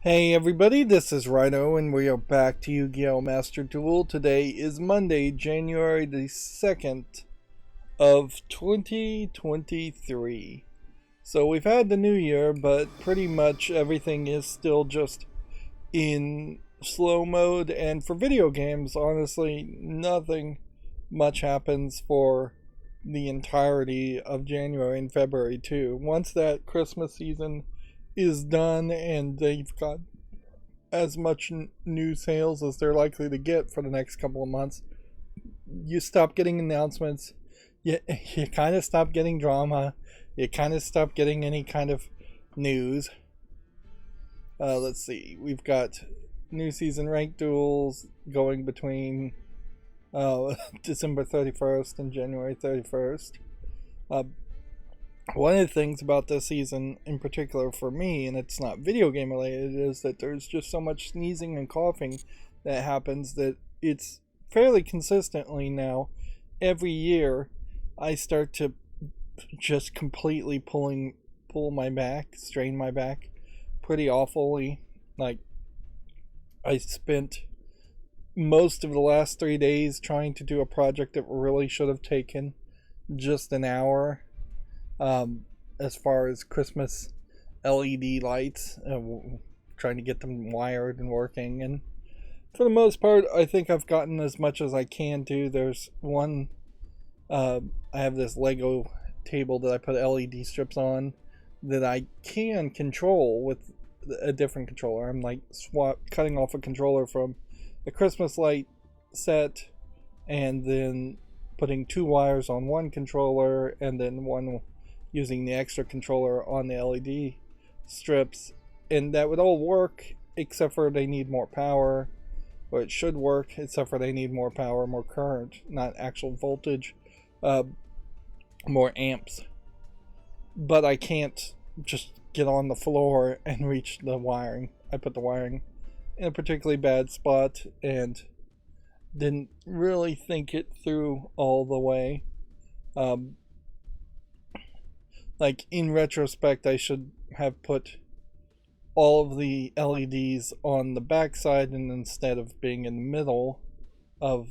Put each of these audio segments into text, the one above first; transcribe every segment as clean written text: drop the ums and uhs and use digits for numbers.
Hey everybody, this is Rydo and we are back to Yu-Gi-Oh! Master Duel. Today is Monday, January the 2nd of 2023. So we've had the new year, but pretty much everything is still just in slow mode. And for video games, honestly, nothing much happens for the entirety of January and February too. Once that Christmas season is done and they've got as much new sales as they're likely to get for the next couple of months, you stop getting announcements. You kind of stop getting drama. You kind of stop getting any kind of news. Let's see. We've got new season ranked duels going between December 31st and January 31st. One of the things about this season in particular for me, and it's not video game related, is that there's just so much sneezing and coughing that happens that it's fairly consistently now. Every year, I start to just completely pull my back, strain my back pretty awfully. Like, I spent most of the last 3 days trying to do a project that really should have taken just an hour. As far as Christmas LED lights, trying to get them wired and working, and for the most part, I think I've gotten as much as I can do. There's one, I have this Lego table that I put LED strips on that I can control with a different controller. I'm like cutting off a controller from a Christmas light set, and then putting two wires on one controller, and then one using the extra controller on the LED strips, and that would all work except for they need more power, or it should work except for they need more power, more current, not actual voltage, more amps. But I can't just get on the floor and reach the wiring. I put the wiring in a particularly bad spot and didn't really think it through all the way. Like, in retrospect, I should have put all of the LEDs on the backside, and instead of being in the middle of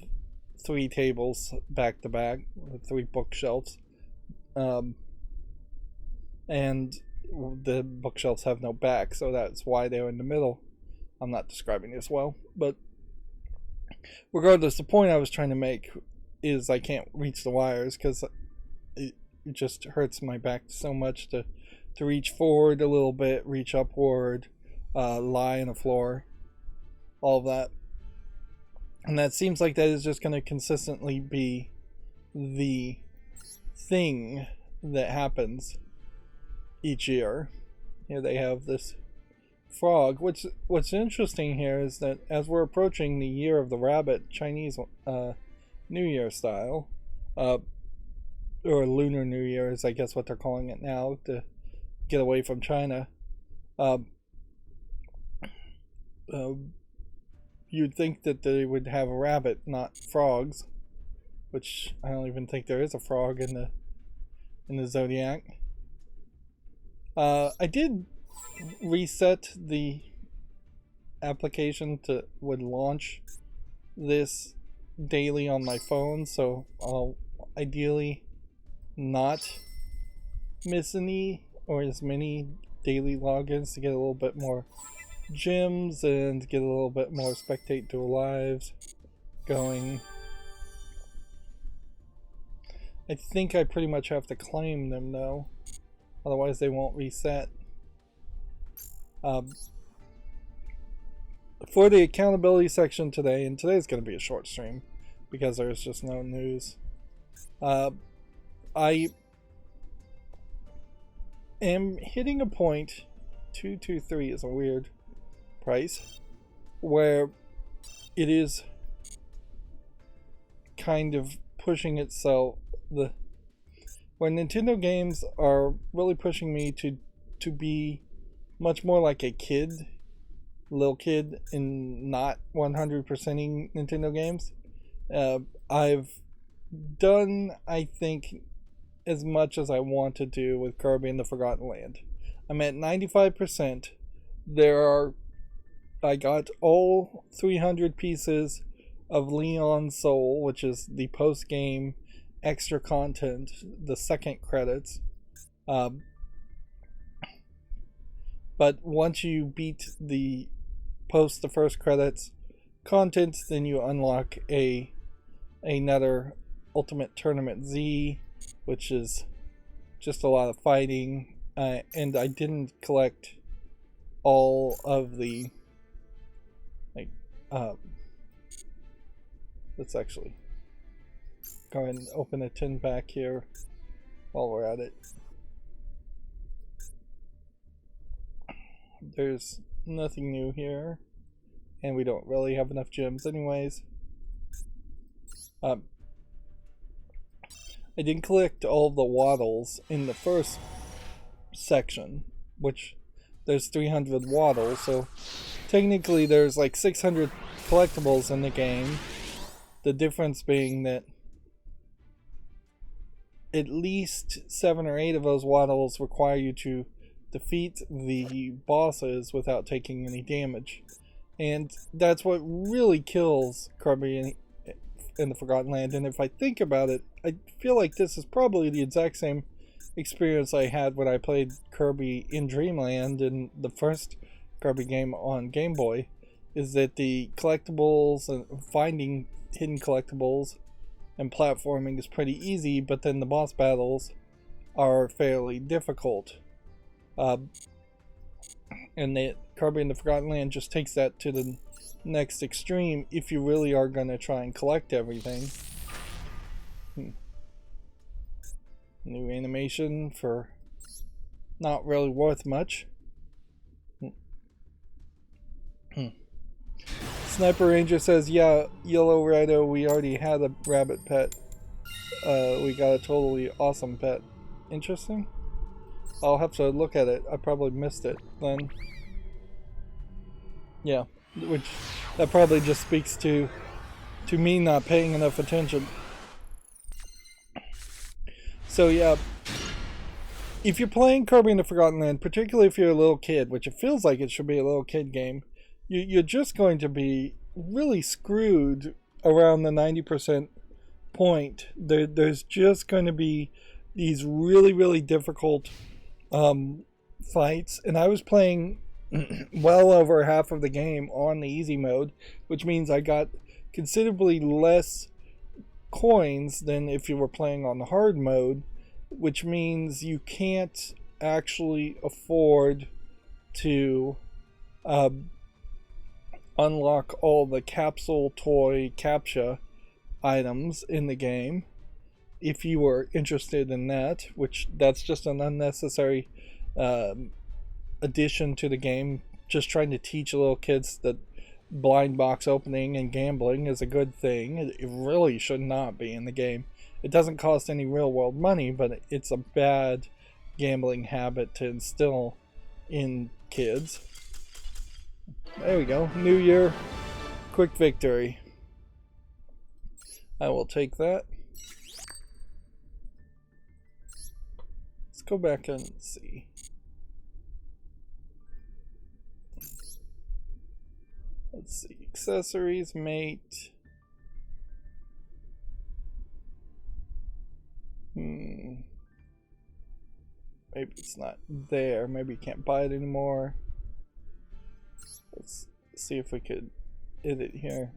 three tables back to back, three bookshelves, and the bookshelves have no back, so that's why they're in the middle. I'm not describing this well, but regardless, the point I was trying to make is I can't reach the wires because it just hurts my back so much to reach forward a little bit, reach upward, lie on the floor, all of that. And that seems like that is just going to consistently be the thing that happens each year. Here they have this frog. What's interesting here is that as we're approaching the year of the rabbit, Chinese New Year style, or Lunar New Year is I guess what they're calling it now to get away from China. You'd think that they would have a rabbit, not frogs, which I don't even think there is a frog in the zodiac. I did reset the application to would launch this daily on my phone, so I'll ideally not miss any or as many daily logins to get a little bit more gems and get a little bit more spectate dual lives going. I think I pretty much have to claim them though, otherwise they won't reset. For the accountability section today, and today's going to be a short stream because there's just no news, I am hitting a point, 223 is a weird price, where it is kind of pushing itself, when Nintendo games are really pushing me to be much more like a little kid in not 100%ing Nintendo games. I've done, I think, as much as I want to do with Kirby and the Forgotten Land. I'm at 95%. There are I got all 300 pieces of Leon's Soul, which is the post game extra content, the second credits. Um, but once you beat the first credits content, then you unlock another Ultimate Tournament Z, which is just a lot of fighting. And I didn't collect all of the like. Let's actually go ahead and open a tin pack here while we're at it. There's nothing new here, and we don't really have enough gems anyways. I didn't collect all of the waddles in the first section, which there's 300 waddles, so technically there's like 600 collectibles in the game. The difference being that at least 7 or 8 of those waddles require you to defeat the bosses without taking any damage. And that's what really kills Kirby in the Forgotten Land. And if I think about it, I feel like this is probably the exact same experience I had when I played Kirby in Dreamland in the first Kirby game on Game Boy, is that the collectibles and finding hidden collectibles and platforming is pretty easy, but then the boss battles are fairly difficult. And the Kirby in the Forgotten Land just takes that to the next extreme if you really are going to try and collect everything. New animation for not really worth much. Sniper Ranger says, yeah, Yellow Rydo, we already had a rabbit pet. We got a totally awesome pet. Interesting. I'll have to look at it. I probably missed it then. Yeah, which that probably just speaks to me not paying enough attention. So yeah, if you're playing Kirby in the Forgotten Land, particularly if you're a little kid, which it feels like it should be a little kid game, you're just going to be really screwed around the 90% point. There's just going to be these really, really difficult fights, and I was playing well over half of the game on the easy mode, which means I got considerably less coins than if you were playing on the hard mode, which means you can't actually afford to unlock all the capsule toy captcha items in the game if you were interested in that, which that's just an unnecessary addition to the game, just trying to teach little kids that blind box opening and gambling is a good thing. It really should not be in the game. It doesn't cost any real world money, but it's a bad gambling habit to instill in kids. There we go. New Year, quick victory. I will take that. Let's go back and see. Let's see. Accessories, mate. Maybe it's not there. Maybe you can't buy it anymore. Let's see if we could edit here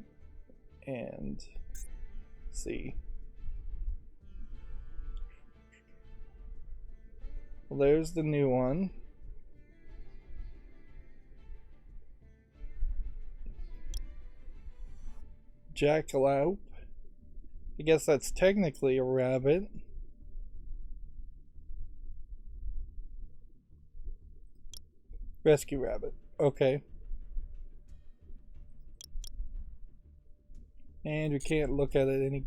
and see. Well, there's the new one. Jackalope. I guess that's technically a rabbit. Rescue rabbit. Okay. And we can't look at it any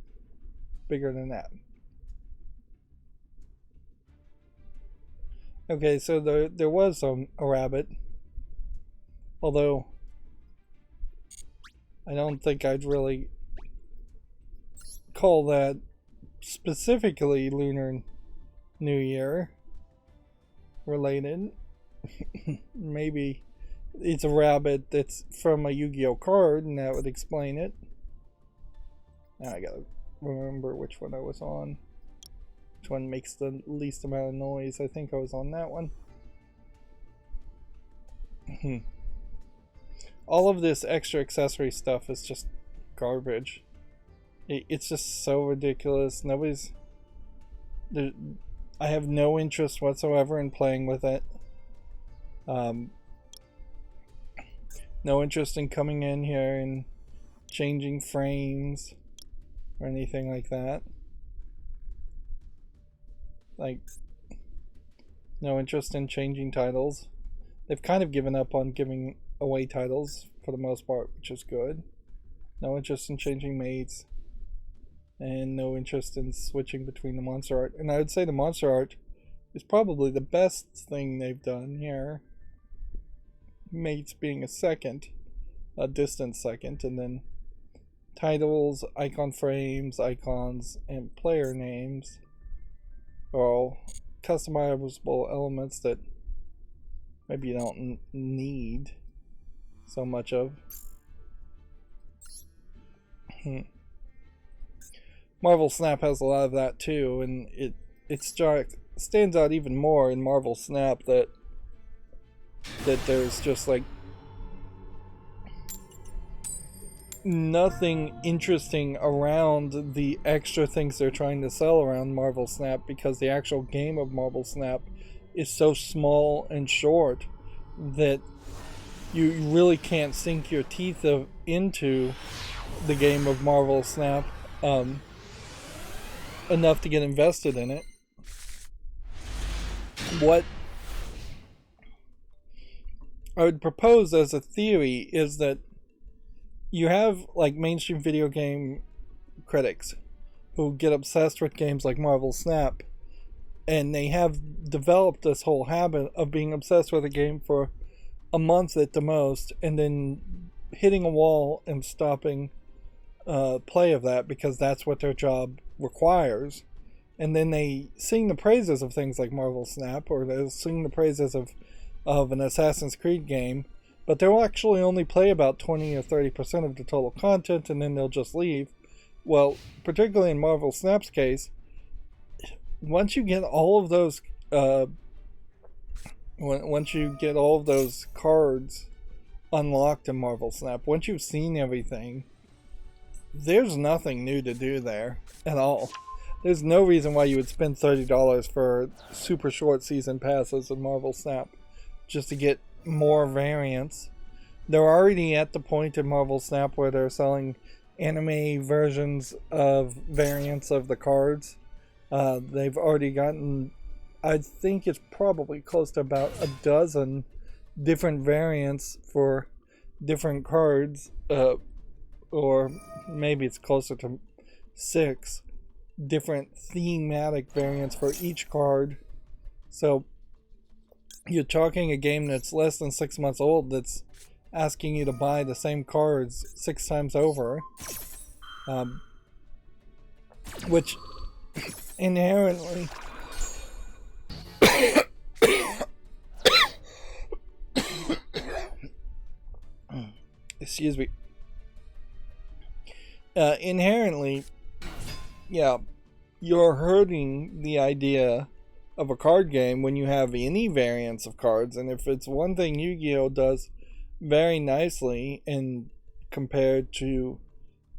bigger than that. Okay, so there was a rabbit. Although I don't think I'd really call that specifically Lunar New Year related. Maybe it's a rabbit that's from a Yu-Gi-Oh card, and that would explain it. Now I gotta remember which one I was on. Which one makes the least amount of noise? I think I was on that one. All of this extra accessory stuff is just garbage. It's just so ridiculous. I have no interest whatsoever in playing with it. No interest in coming in here and changing frames or anything like that. Like, no interest in changing titles. They've kind of given up on giving away titles for the most part, which is good. No interest in changing mates. And no interest in switching between the monster art. And I would say the monster art is probably the best thing they've done here. Mates being a distant second, and then titles, icon frames, icons, and player names are all customizable elements that maybe you don't need so much of. Marvel Snap has a lot of that too, and it stands out even more in Marvel Snap that there's just like nothing interesting around the extra things they're trying to sell around Marvel Snap, because the actual game of Marvel Snap is so small and short that you really can't sink your teeth into the game of Marvel Snap enough to get invested in it. What I would propose as a theory is that you have like mainstream video game critics who get obsessed with games like Marvel Snap, and they have developed this whole habit of being obsessed with a game for a month at the most, and then hitting a wall and stopping play of that because that's what their job requires. And then they sing the praises of things like Marvel Snap, or they sing the praises of an Assassin's Creed game, but they'll actually only play about 20 or 30% of the total content, and then they'll just leave. Well, particularly in Marvel Snap's case, once you get all of those cards unlocked in Marvel Snap, once you've seen everything, there's nothing new to do there at all. There's no reason why you would spend $30 for super short season passes in Marvel Snap just to get more variants. They're already at the point in Marvel Snap where they're selling anime versions of variants of the cards. They've already gotten, I think it's probably close to about a dozen different variants for different cards, or maybe it's closer to 6 different thematic variants for each card. So you're talking a game that's less than 6 months old that's asking you to buy the same cards 6 times over, which inherently excuse me, inherently, yeah, you're hurting the idea of a card game when you have any variants of cards. And if it's one thing Yu-Gi-Oh does very nicely in compared to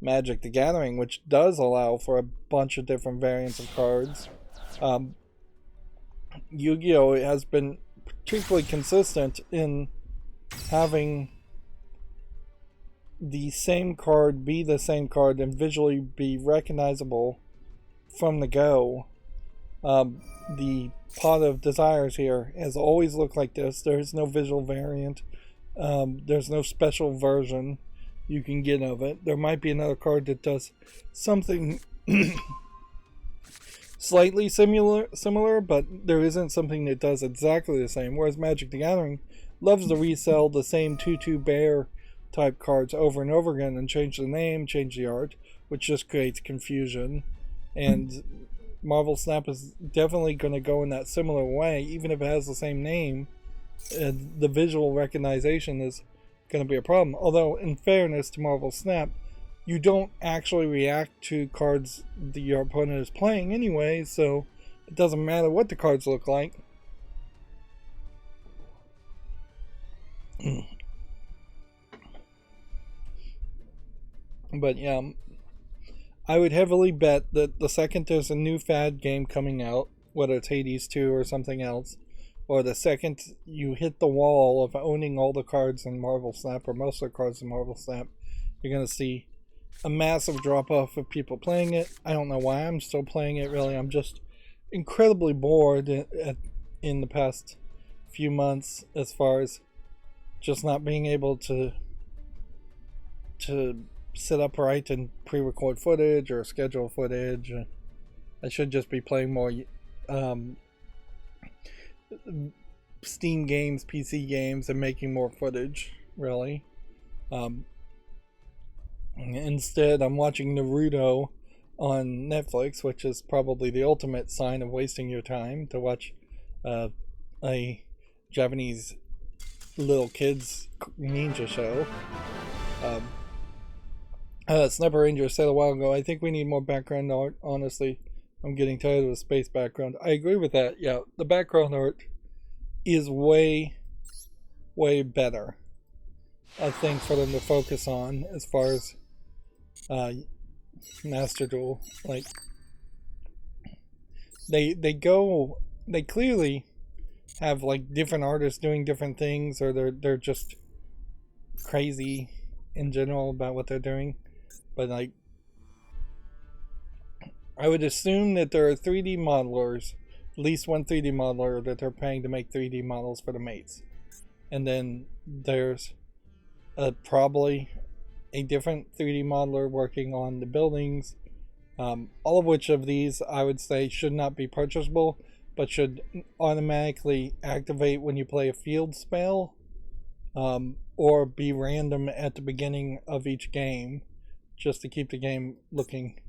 Magic the Gathering, which does allow for a bunch of different variants of cards, Yu-Gi-Oh has been particularly consistent in having the same card be the same card and visually be recognizable from the go. The Pot of Desires here has always looked like this. There's no visual variant. There's no special version you can get of it. There might be another card that does something slightly similar, but there isn't something that does exactly the same. Whereas Magic the Gathering loves to resell the same 2/2 bear type cards over and over again and change the name, change the art, which just creates confusion. And Marvel Snap is definitely going to go in that similar way, even if it has the same name. the visual recognition is going to be a problem. Although, in fairness to Marvel Snap, you don't actually react to cards that your opponent is playing anyway, so it doesn't matter what the cards look like. But yeah, I would heavily bet that the second there's a new fad game coming out, whether it's Hades 2 or something else, or the second you hit the wall of owning all the cards in Marvel Snap, or most of the cards in Marvel Snap, you're going to see a massive drop off of people playing it. I don't know why I'm still playing it, really. I'm just incredibly bored in the past few months, as far as just not being able to sit upright and pre-record footage or schedule footage. I should just be playing more Steam games, PC games, and making more footage, really. Instead, I'm watching Rydo on Netflix, which is probably the ultimate sign of wasting your time, to watch a Japanese little kids ninja show. Sniper Ranger said a while ago, I think we need more background art. Honestly, I'm getting tired of the space background. I agree with that. Yeah, the background art is way, way better, I think, for them to focus on as far as Master Duel. Like, they clearly have like different artists doing different things, or they're just crazy in general about what they're doing. But like, I would assume that there are 3D modelers, at least one 3D modeler that they're paying to make 3D models for the mates, and then there's probably a different 3D modeler working on the buildings. All of which of these I would say should not be purchasable, but should automatically activate when you play a field spell, or be random at the beginning of each game, just to keep the game looking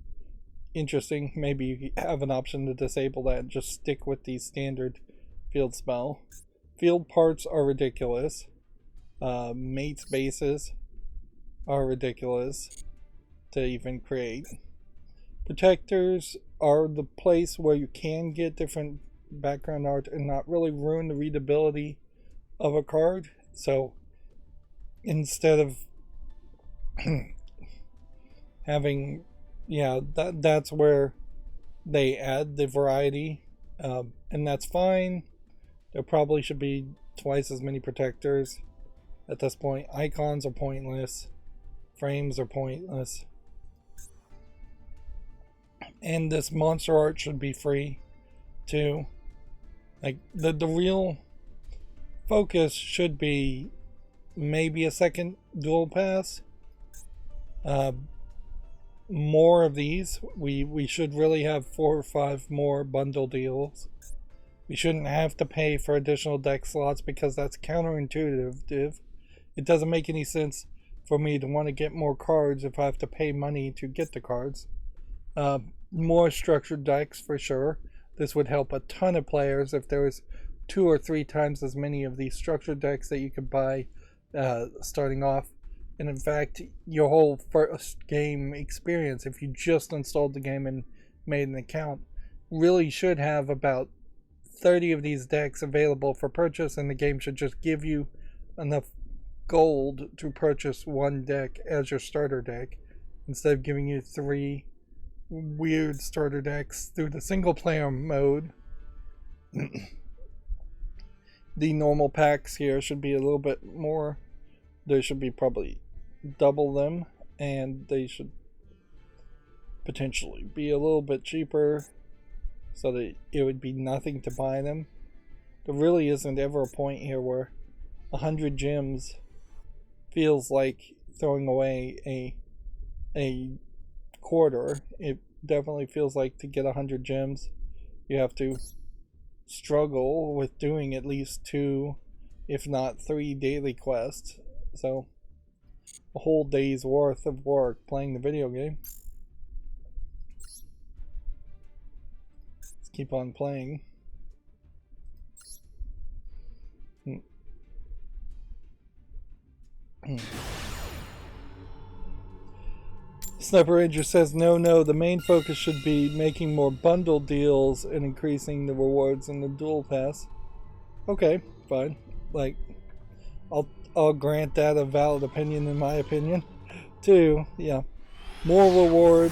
interesting. Maybe you have an option to disable that and just stick with the standard field spell. Field parts are ridiculous. Mates bases are ridiculous to even create. Protectors are the place where you can get different background art and not really ruin the readability of a card. So instead of having, that's where they add the variety, and that's fine. There probably should be twice as many protectors at this point. Icons are pointless, frames are pointless, and this monster art should be free too. Like, the real focus should be maybe a second dual pass. More of these. We should really have 4 or 5 more bundle deals. We shouldn't have to pay for additional deck slots, because that's counterintuitive. It doesn't make any sense for me to want to get more cards if I have to pay money to get the cards. More structured decks for sure. This would help a ton of players if there was 2 or 3 times as many of these structured decks that you could buy starting off. And in fact, your whole first game experience, if you just installed the game and made an account, really should have about 30 of these decks available for purchase, and the game should just give you enough gold to purchase one deck as your starter deck, instead of giving you 3 weird starter decks through the single player mode. The normal packs here should be a little bit more. There should be probably double them, and they should potentially be a little bit cheaper, so that it would be nothing to buy them. There really isn't ever a point here where 100 gems feels like throwing away a quarter. It definitely feels like to get 100 gems you have to struggle with doing at least 2, if not 3 daily quests. So a whole day's worth of work playing the video game. Let's keep on playing. Sniper Ranger says, no, the main focus should be making more bundle deals and increasing the rewards in the Duel Pass. Okay, fine. Like, I'll grant that a valid opinion in my opinion. Too, yeah. More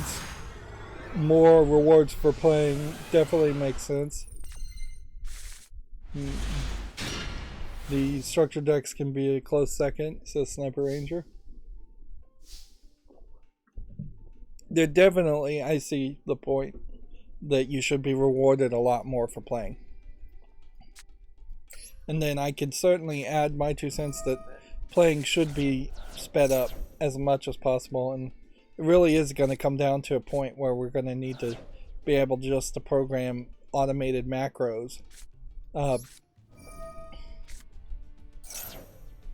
rewards for playing definitely makes sense. The structure decks can be a close second, says Sniper Ranger. There definitely, I see the point that you should be rewarded a lot more for playing. And then I could certainly add my 2 cents that playing should be sped up as much as possible, and it really is going to come down to a point where we're going to need to be able just to program automated macros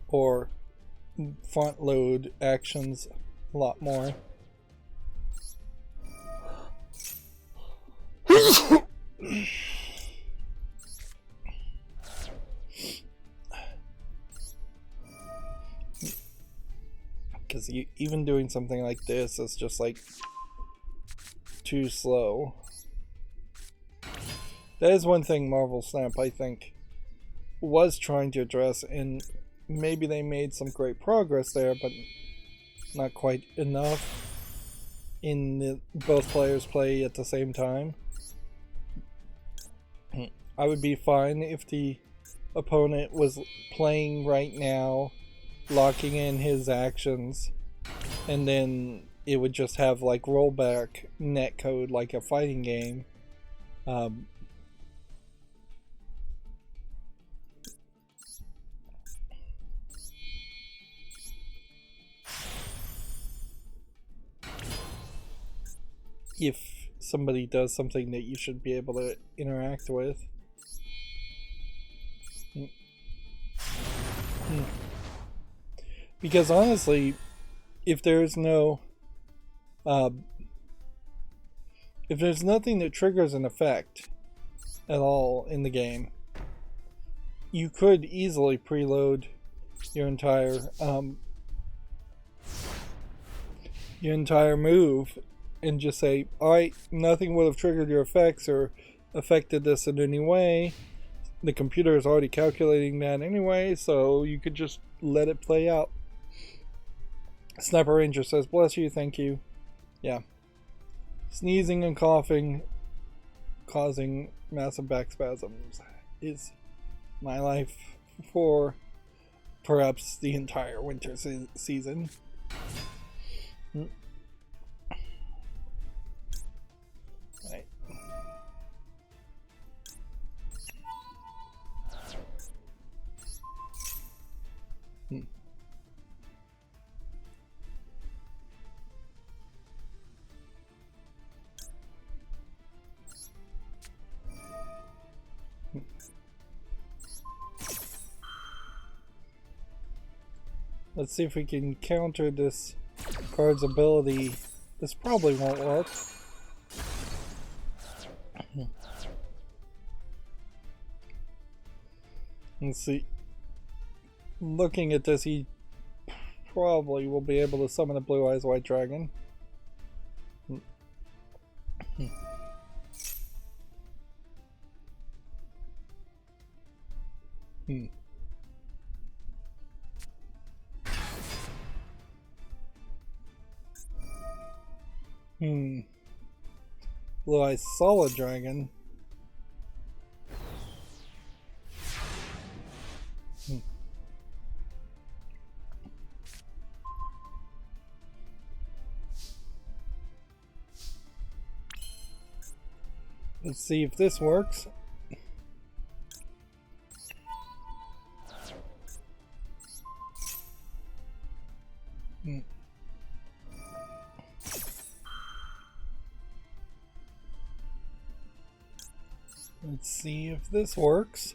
or front load actions a lot more. Because even doing something like this is just like too slow. That is one thing Marvel Snap, I think, was trying to address, and maybe they made some great progress there, but not quite enough in both players play at the same time. I would be fine if the opponent was playing right now, locking in his actions, and then it would just have like rollback netcode like a fighting game. If somebody does something that you should be able to interact with. Because honestly, if there's no if there's nothing that triggers an effect at all in the game, you could easily preload your entire move and just say, alright, nothing would have triggered your effects or affected this in any way. The computer is already calculating that anyway, so you could just let it play out. Sniper Ranger says, bless you, thank you. Yeah. Sneezing and coughing causing massive back spasms is my life for perhaps the entire winter season. Right. Let's see if we can counter this card's ability. This probably won't work. Let's see. Looking at this, he probably will be able to summon a Blue Eyes White Dragon. Blue Eyes Solid Dragon. Let's see if this works. Let's see if this works.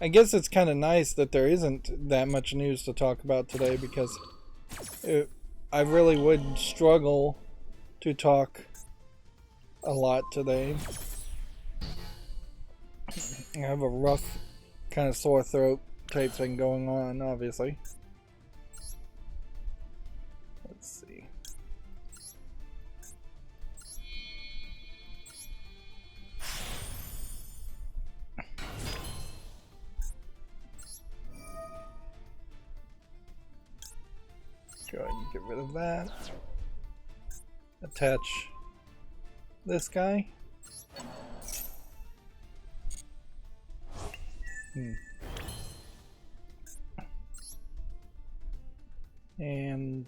I guess it's kind of nice that there isn't that much news to talk about today, because I really would struggle to talk a lot today. I have a rough kind of sore throat type thing going on, obviously. Let's see. Go ahead and get rid of that. Attach this guy. And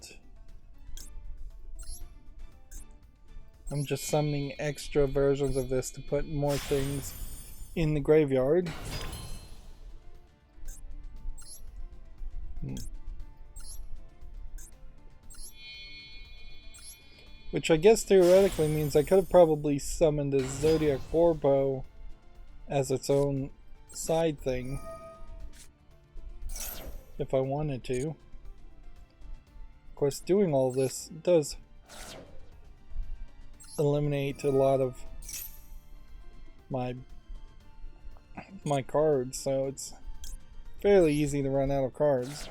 I'm just summoning extra versions of this to put more things in the graveyard. Which I guess theoretically means I could have probably summoned a Zodiac Warbow as its own side thing if I wanted to. Of course, doing all this does eliminate a lot of my cards, so it's fairly easy to run out of cards.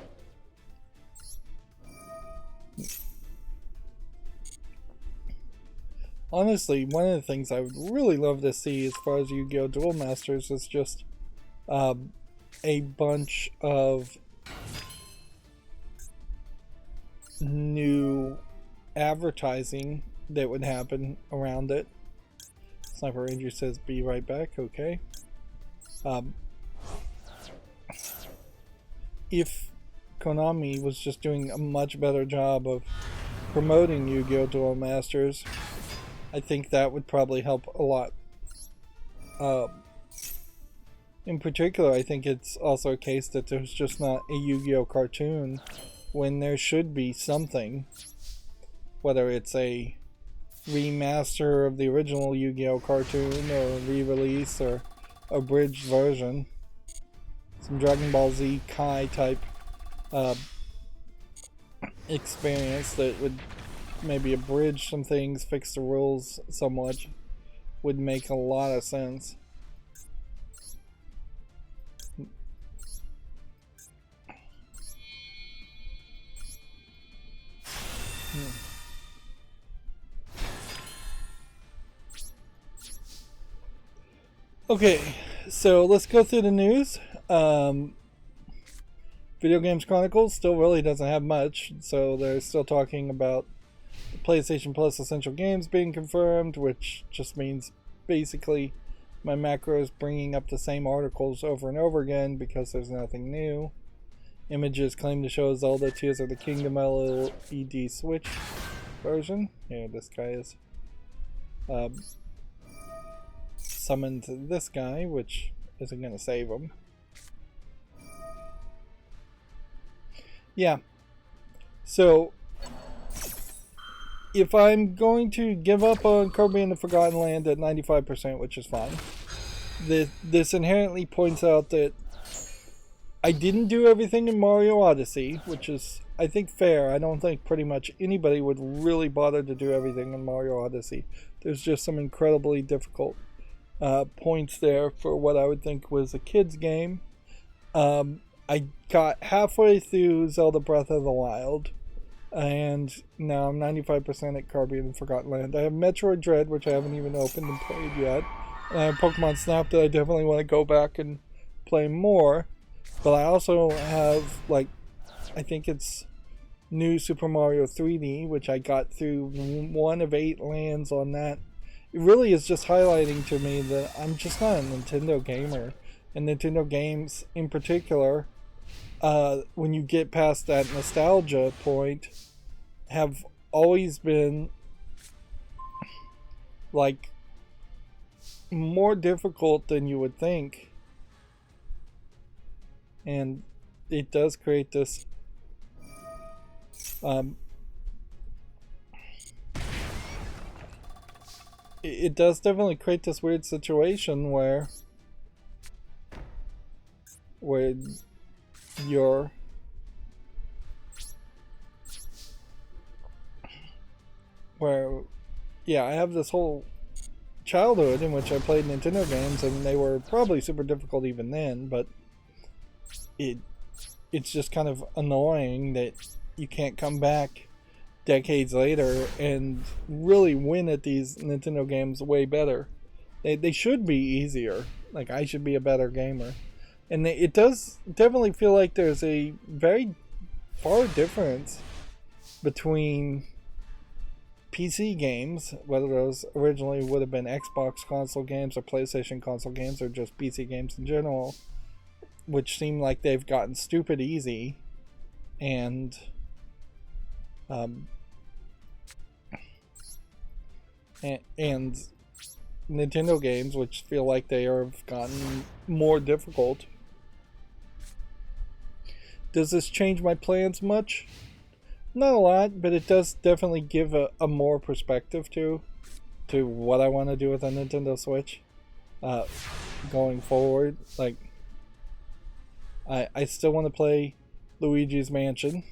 Honestly, one of the things I would really love to see as far as Yu-Gi-Oh! Duel Masters is just a bunch of new advertising that would happen around it. Sniper Ranger says be right back. Okay. If Konami was just doing a much better job of promoting Yu-Gi-Oh! Duel Masters, I think that would probably help a lot. In particular, I think it's also a case that there's just not a Yu-Gi-Oh! Cartoon when there should be something. Whether it's a remaster of the original Yu-Gi-Oh! Cartoon, or a re-release, or a abridged version. Some Dragon Ball Z Kai type experience that would maybe abridge some things, fix the rules somewhat, would make a lot of sense. Okay, so let's go through the news. Video Games Chronicles still really doesn't have much, so they're still talking about PlayStation Plus Essential Games being confirmed, which just means basically my macro is bringing up the same articles over and over again because there's nothing new. Images claim to show Zelda Tears of the Kingdom LED Switch version. Yeah, this guy is summoned this guy, which isn't going to save him. Yeah. So if I'm going to give up on Kirby and the Forgotten Land at 95%, which is fine, this inherently points out that I didn't do everything in Mario Odyssey, which is, I think, fair. I don't think pretty much anybody would really bother to do everything in Mario Odyssey. There's just some incredibly difficult points there for what I would think was a kid's game. I got halfway through Zelda Breath of the Wild, and now I'm 95% at Kirby and the Forgotten Land. I have Metroid Dread, which I haven't even opened and played yet. And I have Pokemon Snap that I definitely want to go back and play more. But I also have, like, I think it's New Super Mario 3D, which I got through 1 of 8 lands on that. It really is just highlighting to me that I'm just not a Nintendo gamer. And Nintendo games, in particular, when you get past that nostalgia point, have always been, like, more difficult than you would think. And it does create this it does definitely create this weird situation where you're yeah, I have this whole childhood in which I played Nintendo games, and they were probably super difficult even then, but it's just kind of annoying that you can't come back decades later and really win at these Nintendo games way better. They should be easier. Like, I should be a better gamer. And it does definitely feel like there's a very far difference between PC games, whether those originally would have been Xbox console games or PlayStation console games or just PC games in general, which seem like they've gotten stupid easy, and and Nintendo games, which feel like they have gotten more difficult. Does this change my plans much? Not a lot, but it does definitely give a more perspective to what I want to do with a Nintendo Switch going forward. Like, I still want to play Luigi's Mansion,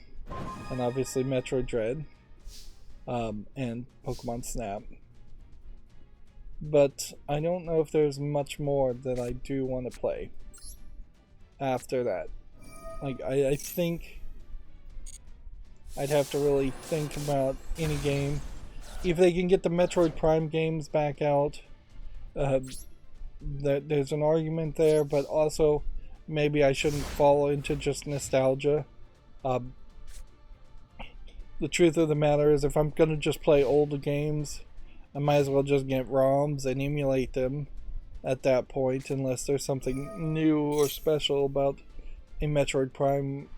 and obviously Metroid Dread, and Pokemon Snap. But I don't know if there's much more that I do want to play after that. Like, I think I'd have to really think about any game. If they can get the Metroid Prime games back out, there's an argument there, but also maybe I shouldn't fall into just nostalgia. The truth of the matter is, if I'm going to just play old games, I might as well just get ROMs and emulate them at that point, unless there's something new or special about a Metroid Prime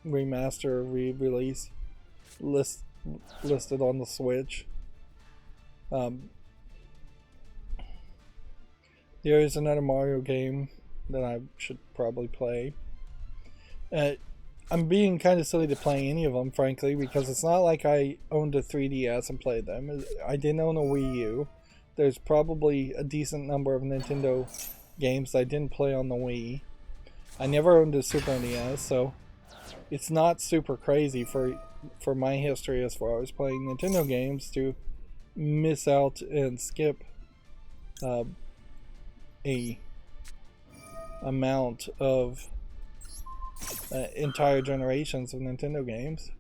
remaster or re-release listed on the Switch. There is another Mario game that I should probably play. I'm being kind of silly to play any of them, frankly, because it's not like I owned a 3DS and played them. I didn't own a Wii U. There's probably a decent number of Nintendo games I didn't play on the Wii. I never owned a Super NES, so it's not super crazy for my history as far as playing Nintendo games to miss out and skip a amount of entire generations of Nintendo games.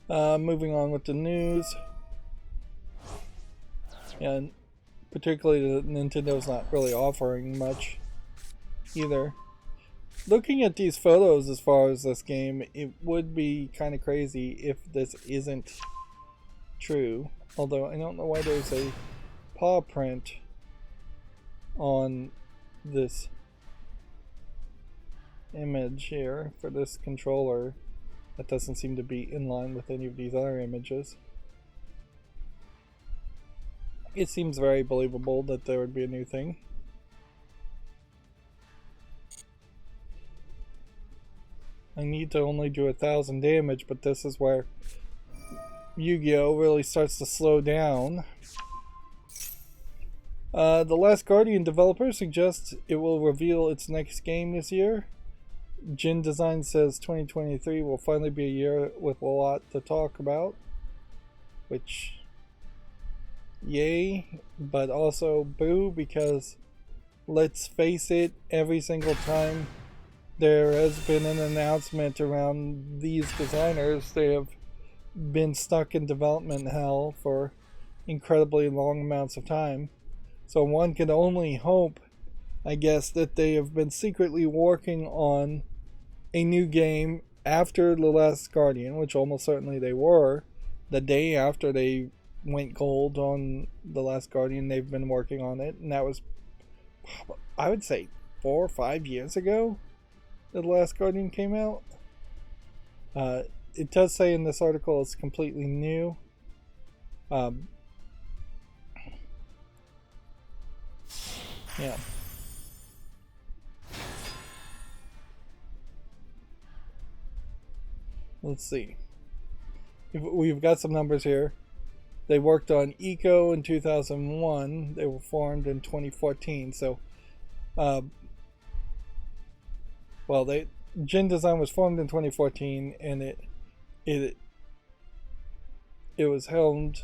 Moving on with the news, and particularly Nintendo's not really offering much either. Looking at these photos as far as this game, it would be kind of crazy if this isn't true. Although I don't know why there's a paw print on this image here for this controller. That doesn't seem to be in line with any of these other images. It seems very believable that there would be a new thing. I need to only do 1,000 damage, but this is where Yu-Gi-Oh! Really starts to slow down. The Last Guardian developer suggests it will reveal its next game this year. Jin Design says 2023 will finally be a year with a lot to talk about. Which, yay, but also boo, because let's face it, every single time there has been an announcement around these designers, they have been stuck in development hell for incredibly long amounts of time. So one can only hope, I guess, that they have been secretly working on a new game after The Last Guardian, which almost certainly they were. The day after they went gold on The Last Guardian, they've been working on it, and that was, I would say, 4 or 5 years ago that The Last Guardian came out. It does say in this article it's completely new. Yeah. Let's see. We've got some numbers here. They worked on Eco in 2001. They were formed in 2014. So well, Gen Design was formed in 2014, and it was held.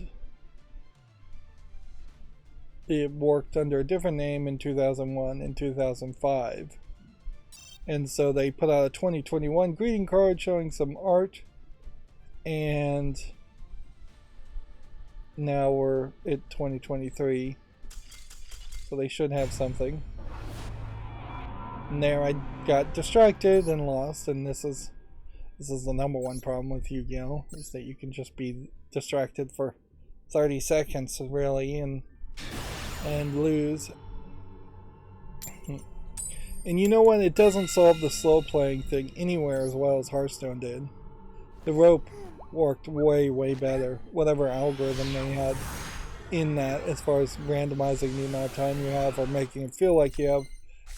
It worked under a different name in 2001 and 2005. And so they put out a 2021 greeting card showing some art, and now we're at 2023, so they should have something. And there I got distracted and lost, and this is the number one problem with Yu-Gi-Oh! Is that you can just be distracted for 30 seconds really and lose. And you know what? It doesn't solve the slow playing thing anywhere as well as Hearthstone did. The rope worked way better. Whatever algorithm they had in that, as far as randomizing the amount of time you have or making it feel like you have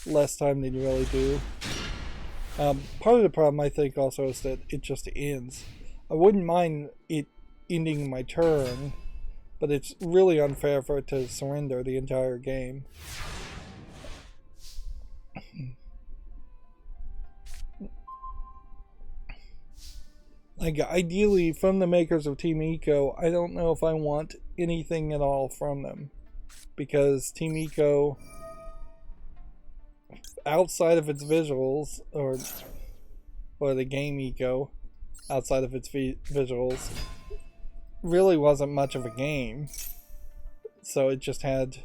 less time than you really do. Part of the problem, I think, also is that it just ends. I wouldn't mind it ending my turn, but it's really unfair for it to surrender the entire game. Like, ideally, from the makers of Team Eco, I don't know if I want anything at all from them. Because Team Eco, outside of its visuals, or the game Eco, outside of its visuals, really wasn't much of a game. So it just had...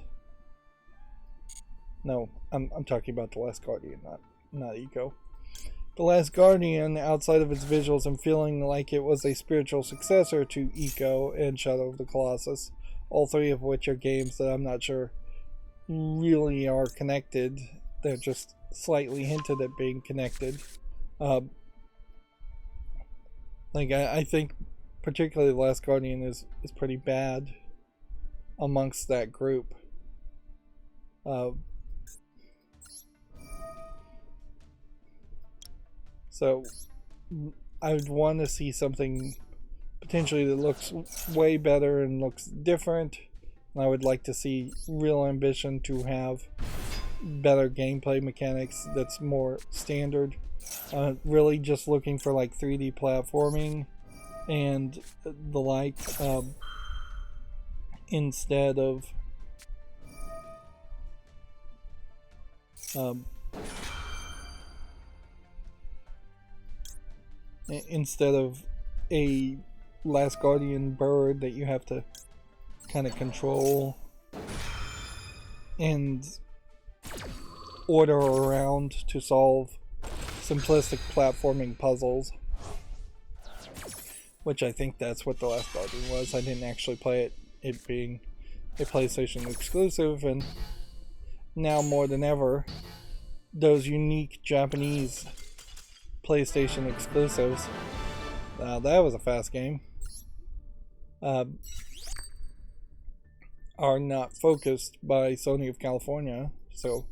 No, I'm talking about The Last Guardian, not Eco. The Last Guardian, outside of its visuals and feeling like it was a spiritual successor to Eco and Shadow of the Colossus, all three of which are games that I'm not sure really are connected. They're just slightly hinted at being connected. I think particularly The Last Guardian is pretty bad amongst that group. So I would want to see something potentially that looks way better and looks different. And I would like to see real ambition to have better gameplay mechanics that's more standard. Really just looking for like 3D platforming and the like, instead of a Last Guardian bird that you have to kind of control and order around to solve simplistic platforming puzzles, which I think that's what The Last Guardian was. I didn't actually play it being a PlayStation exclusive, and now more than ever, those unique Japanese PlayStation exclusives, that was a fast game, are not focused by Sony of California. So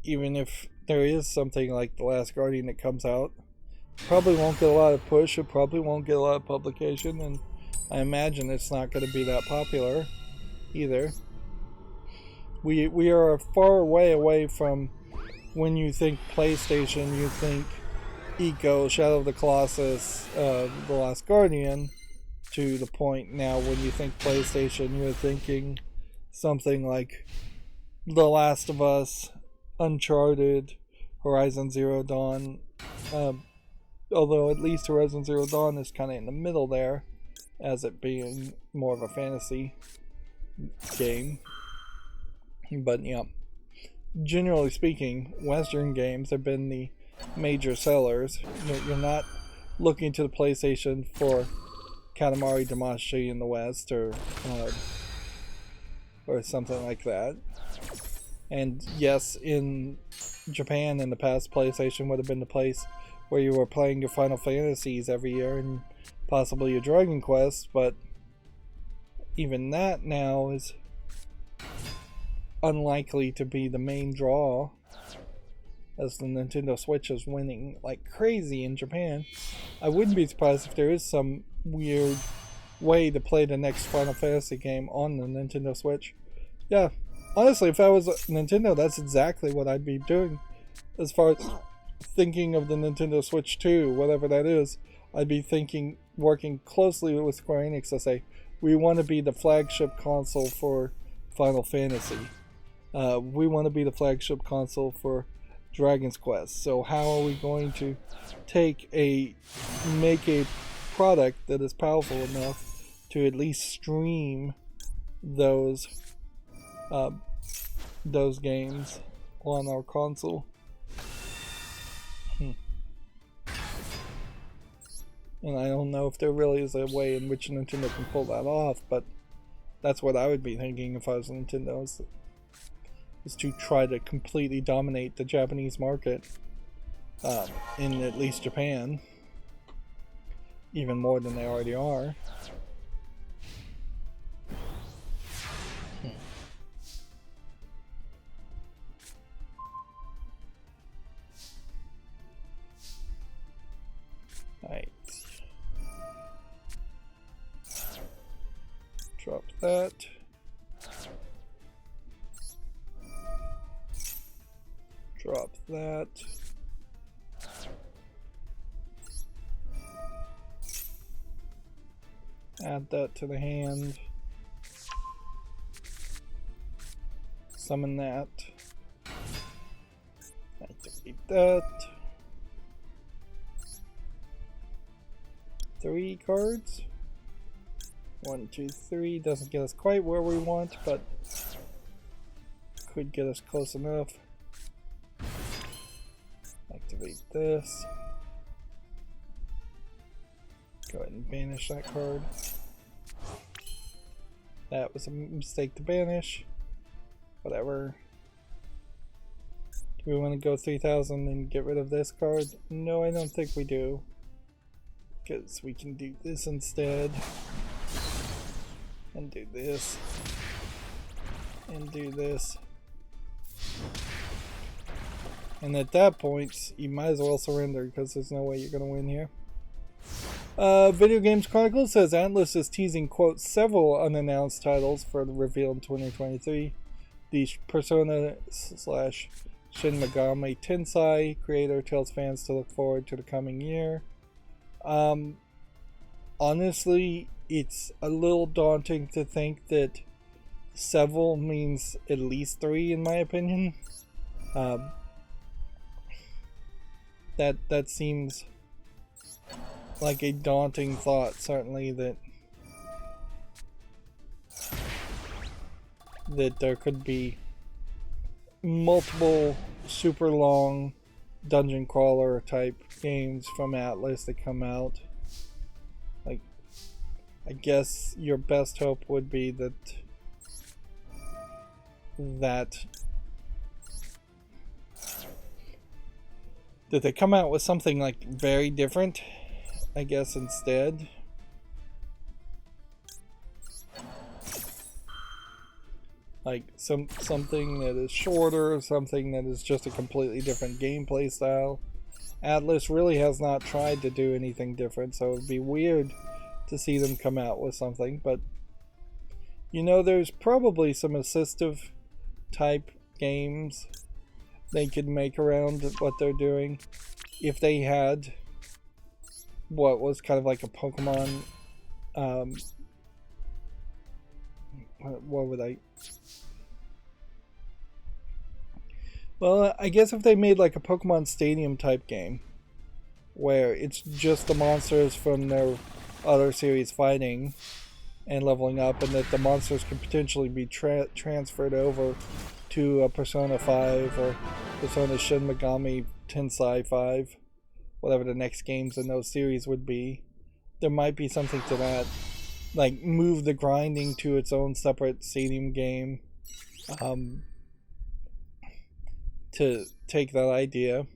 even if there is something like The Last Guardian that comes out, probably won't get a lot of push, it probably won't get a lot of publication, and I imagine it's not going to be that popular either. We are far way away from when you think PlayStation, you think Eco, Shadow of the Colossus, The Last Guardian, to the point now when you think PlayStation, you're thinking something like The Last of Us, Uncharted, Horizon Zero Dawn, although at least Horizon Zero Dawn is kind of in the middle there, as it being more of a fantasy game. But yeah, generally speaking, Western games have been the major sellers. You're not looking to the PlayStation for Katamari Damacy in the West or something like that. And yes, in Japan in the past, PlayStation would have been the place where you were playing your Final Fantasies every year and possibly your Dragon Quest, but even that now is unlikely to be the main draw, as the Nintendo Switch is winning like crazy in Japan. I wouldn't be surprised if there is some weird way to play the next Final Fantasy game on the Nintendo Switch. Yeah, honestly, if I was Nintendo, that's exactly what I'd be doing as far as thinking of the Nintendo Switch 2, whatever that is, I'd be thinking, working closely with Square Enix to say, we want to be the flagship console for Final Fantasy. We want to be the flagship console for Dragon's Quest. So how are we going to make a product that is powerful enough to at least stream those games on our console? And I don't know if there really is a way in which Nintendo can pull that off, but that's what I would be thinking if I was Nintendo, is to try to completely dominate the Japanese market, in at least Japan, even more than they already are. Alright. Drop that. Drop that. Add that to the hand. Summon that. Activate that. 3 cards. 1, 2, 3. Doesn't get us quite where we want, but could get us close enough. Activate this. Go ahead and banish that card. That was a mistake to banish. Whatever. Do we want to go 3,000 and get rid of this card? No, I don't think we do. Because we can do this instead. And do this. And do this. And at that point, you might as well surrender because there's no way you're going to win here. Video Games Chronicle says Atlus is teasing, quote, several unannounced titles for the reveal in 2023. The Persona / Shin Megami Tensei creator tells fans to look forward to the coming year. Honestly, it's a little daunting to think that several means at least 3, in my opinion. That seems like a daunting thought, certainly, that there could be multiple super long dungeon crawler type games from Atlus that come out. Like, I guess your best hope would be that they come out with something like very different, I guess, instead. Like something that is shorter, something that is just a completely different gameplay style. Atlus really has not tried to do anything different, so it would be weird to see them come out with something. But, you know, there's probably some assistive type games they could make around what they're doing if they had what was kind of like a Pokemon, what would I... Well, I guess if they made like a Pokemon Stadium type game where it's just the monsters from their other series fighting and leveling up, and that the monsters could potentially be transferred over to a Persona 5 or Persona Shin Megami Tensei 5, whatever the next games in those series would be. There might be something to that. Like, move the grinding to its own separate stadium game. To take that idea.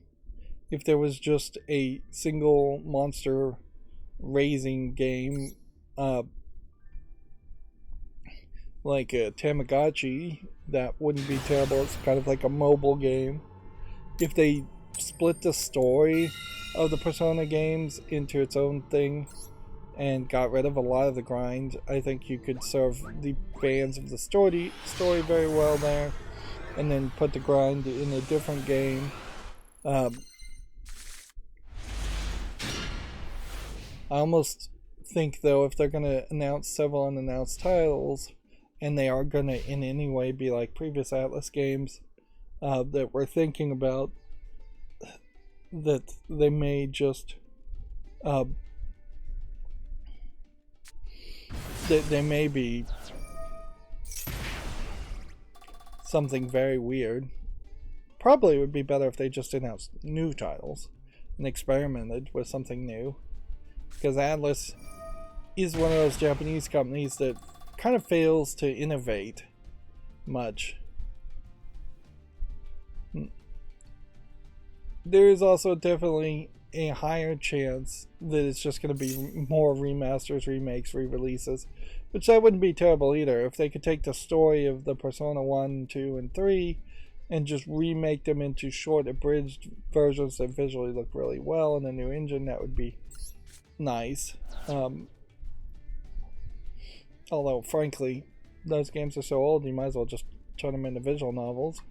If there was just a single monster raising game, like a Tamagotchi, that wouldn't be terrible. It's kind of like a mobile game. If they split the story of the Persona games into its own thing and got rid of a lot of the grind, I think you could serve the fans of the story very well there, and then put the grind in a different game. I almost think, though, if they're going to announce several unannounced titles, and they are going to in any way be like previous Atlas games that we're thinking about, that they may just they may be something very weird. Probably it would be better if they just announced new titles and experimented with something new, because Atlas is one of those Japanese companies that kind of fails to innovate much. There is also definitely a higher chance that it's just going to be more remasters, remakes, re-releases, which that wouldn't be terrible either. If they could take the story of the Persona 1, 2, and 3 and just remake them into short, abridged versions that visually look really well in a new engine, that would be nice. Although, frankly, those games are so old, you might as well just turn them into visual novels.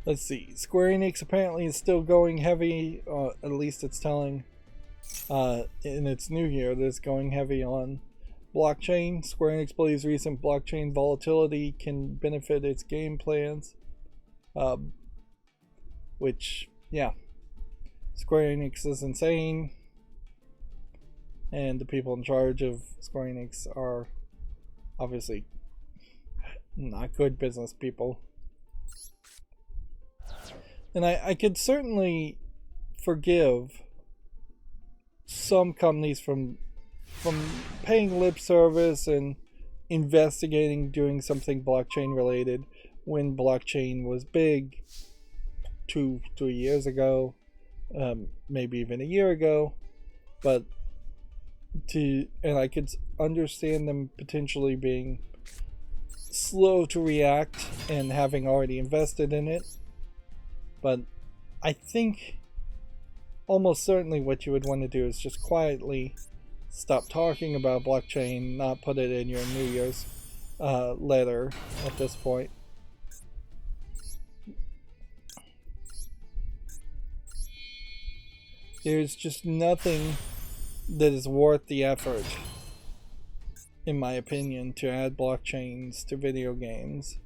Let's see. Square Enix apparently is still going heavy, at least it's telling in its new year that it's going heavy on blockchain. Square Enix believes recent blockchain volatility can benefit its game plans. Which, yeah. Square Enix is insane. And the people in charge of Square Enix are obviously not good business people. And I could certainly forgive some companies from paying lip service and investigating doing something blockchain related when blockchain was big 2-3 years ago, maybe even a year ago. But and I could understand them potentially being slow to react and having already invested in it. But I think almost certainly what you would want to do is just quietly stop talking about blockchain, not put it in your New Year's letter at this point. There's just nothing that is worth the effort, in my opinion, to add blockchains to video games.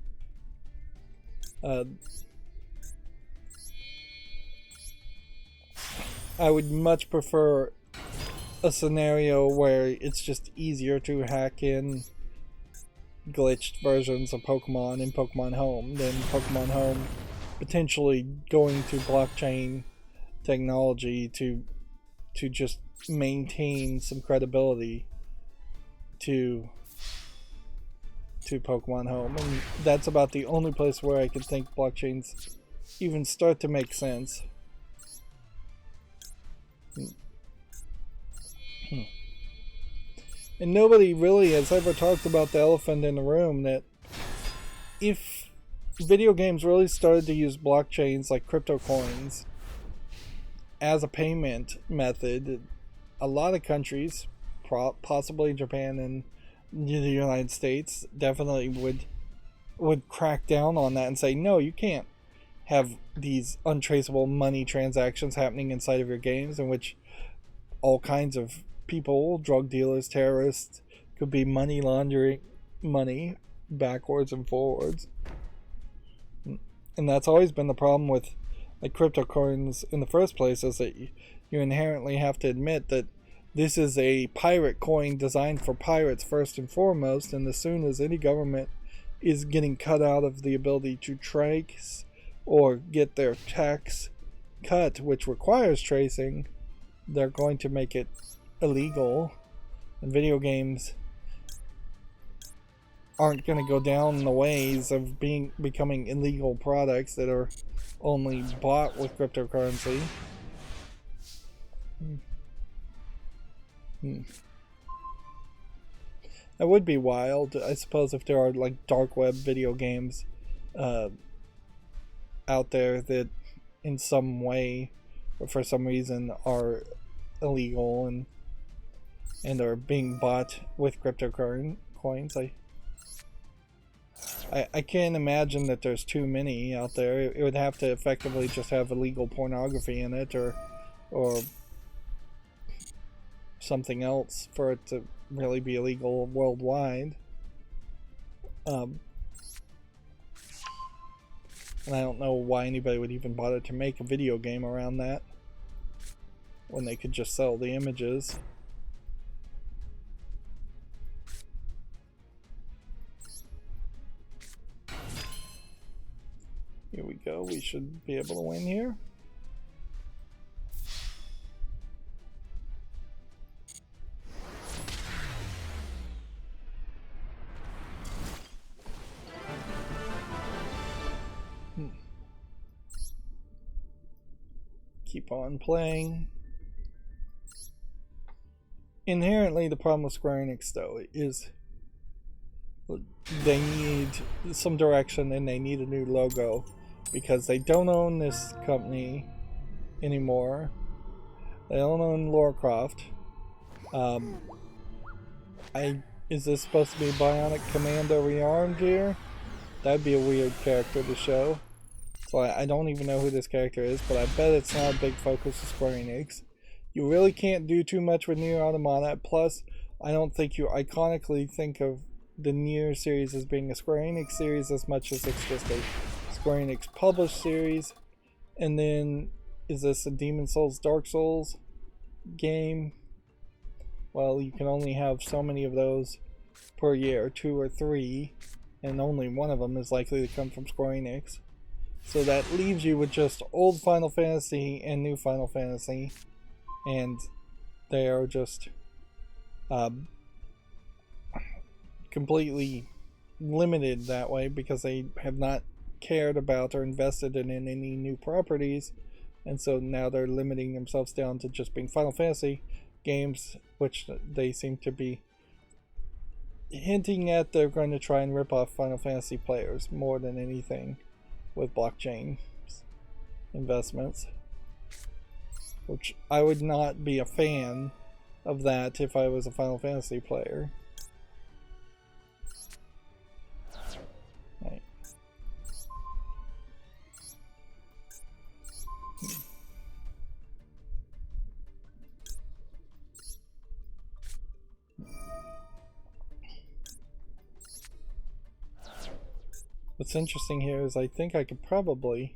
I would much prefer a scenario where it's just easier to hack in glitched versions of Pokemon in Pokemon Home than Pokemon Home potentially going to blockchain technology to just maintain some credibility to Pokemon Home. And that's about the only place where I could think blockchains even start to make sense. And nobody really has ever talked about the elephant in the room, that if video games really started to use blockchains like crypto coins as a payment method, a lot of countries, possibly Japan and the United States, definitely would crack down on that and say, no, you can't have these untraceable money transactions happening inside of your games, in which all kinds of people, drug dealers, terrorists, could be money laundering money backwards and forwards. And that's always been the problem with like cryptocurrencies in the first place, is that you inherently have to admit that this is a pirate coin designed for pirates first and foremost, and as soon as any government is getting cut out of the ability to trace or get their tax cut, which requires tracing, they're going to make it illegal. And video games aren't going to go down the ways of becoming illegal products that are only bought with cryptocurrency. That would be wild, I suppose, if there are like dark web video games out there that in some way or for some reason are illegal and are being bought with cryptocurrency coins. I can't imagine that there's too many out there. It would have to effectively just have illegal pornography in it, or something else for it to really be illegal worldwide. And I don't know why anybody would even bother to make a video game around that when they could just sell the images. Here we go, we should be able to win here. Keep on playing. Inherently, the problem with Square Enix, though, is they need some direction and they need a new logo because they don't own this company anymore. They don't own Lorecroft. Is this supposed to be Bionic Commando rearmed here? That'd be a weird character to show. So I don't even know who this character is, but I bet it's not a big focus of Square Enix. You really can't do too much with Nier Automata. Plus, I don't think you iconically think of the Nier series as being a Square Enix series as much as it's just a Square Enix published series. And then, is this a Demon Souls, Dark Souls game? Well, you can only have so many of those per year, 2 or 3, and only one of them is likely to come from Square Enix. So that leaves you with just old Final Fantasy and new Final Fantasy, and they are just completely limited that way because they have not cared about or invested in any new properties, and so now they're limiting themselves down to just being Final Fantasy games, which they seem to be hinting at they're going to try and rip off Final Fantasy players more than anything with blockchain investments, which I would not be a fan of that if I was a Final Fantasy player. Right. What's interesting here is I think I could probably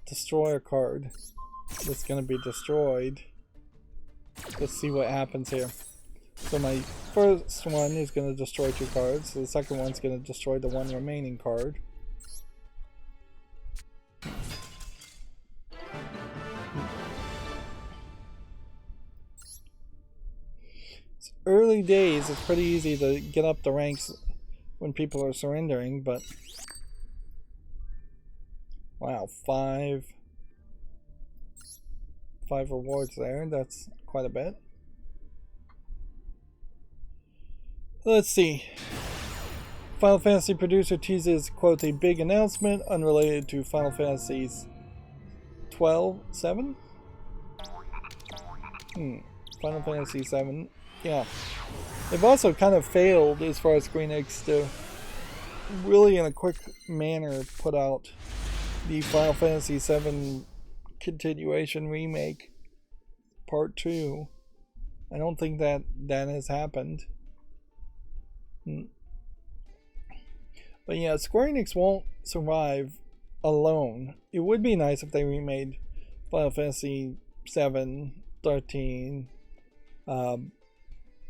destroy a card that's going to be destroyed. Let's see what happens here. So my first one is going to destroy 2 cards. So the second one's going to destroy the 1 remaining card. It's early days. It's pretty easy to get up the ranks when people are surrendering, but wow, 5 rewards there. That's quite a bit. Let's see. Final Fantasy producer teases, quote, a big announcement unrelated to Final Fantasy's 7? Final Fantasy 7. Yeah. They've also kind of failed as far as Square Enix to really in a quick manner put out the Final Fantasy 7 continuation remake part 2. I don't think that has happened. But yeah, Square Enix won't survive alone. It would be nice if they remade Final Fantasy 7, 13,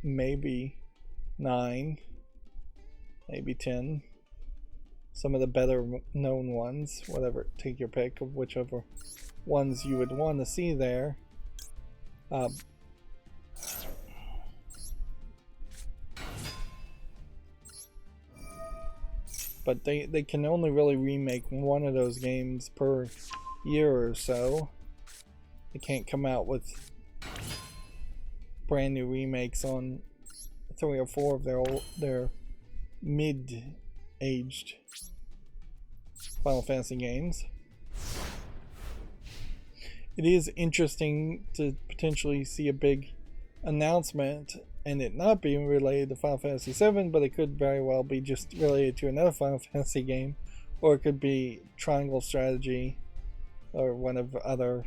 maybe 9, maybe 10. Some of the better known ones, whatever, take your pick of whichever ones you would want to see there. But they can only really remake one of those games per year or so. They can't come out with brand new remakes on 3 or 4 of their mid-aged Final Fantasy games. It is interesting to potentially see a big announcement and it not being related to Final Fantasy VII, but it could very well be just related to another Final Fantasy game, or it could be Triangle Strategy, or one of other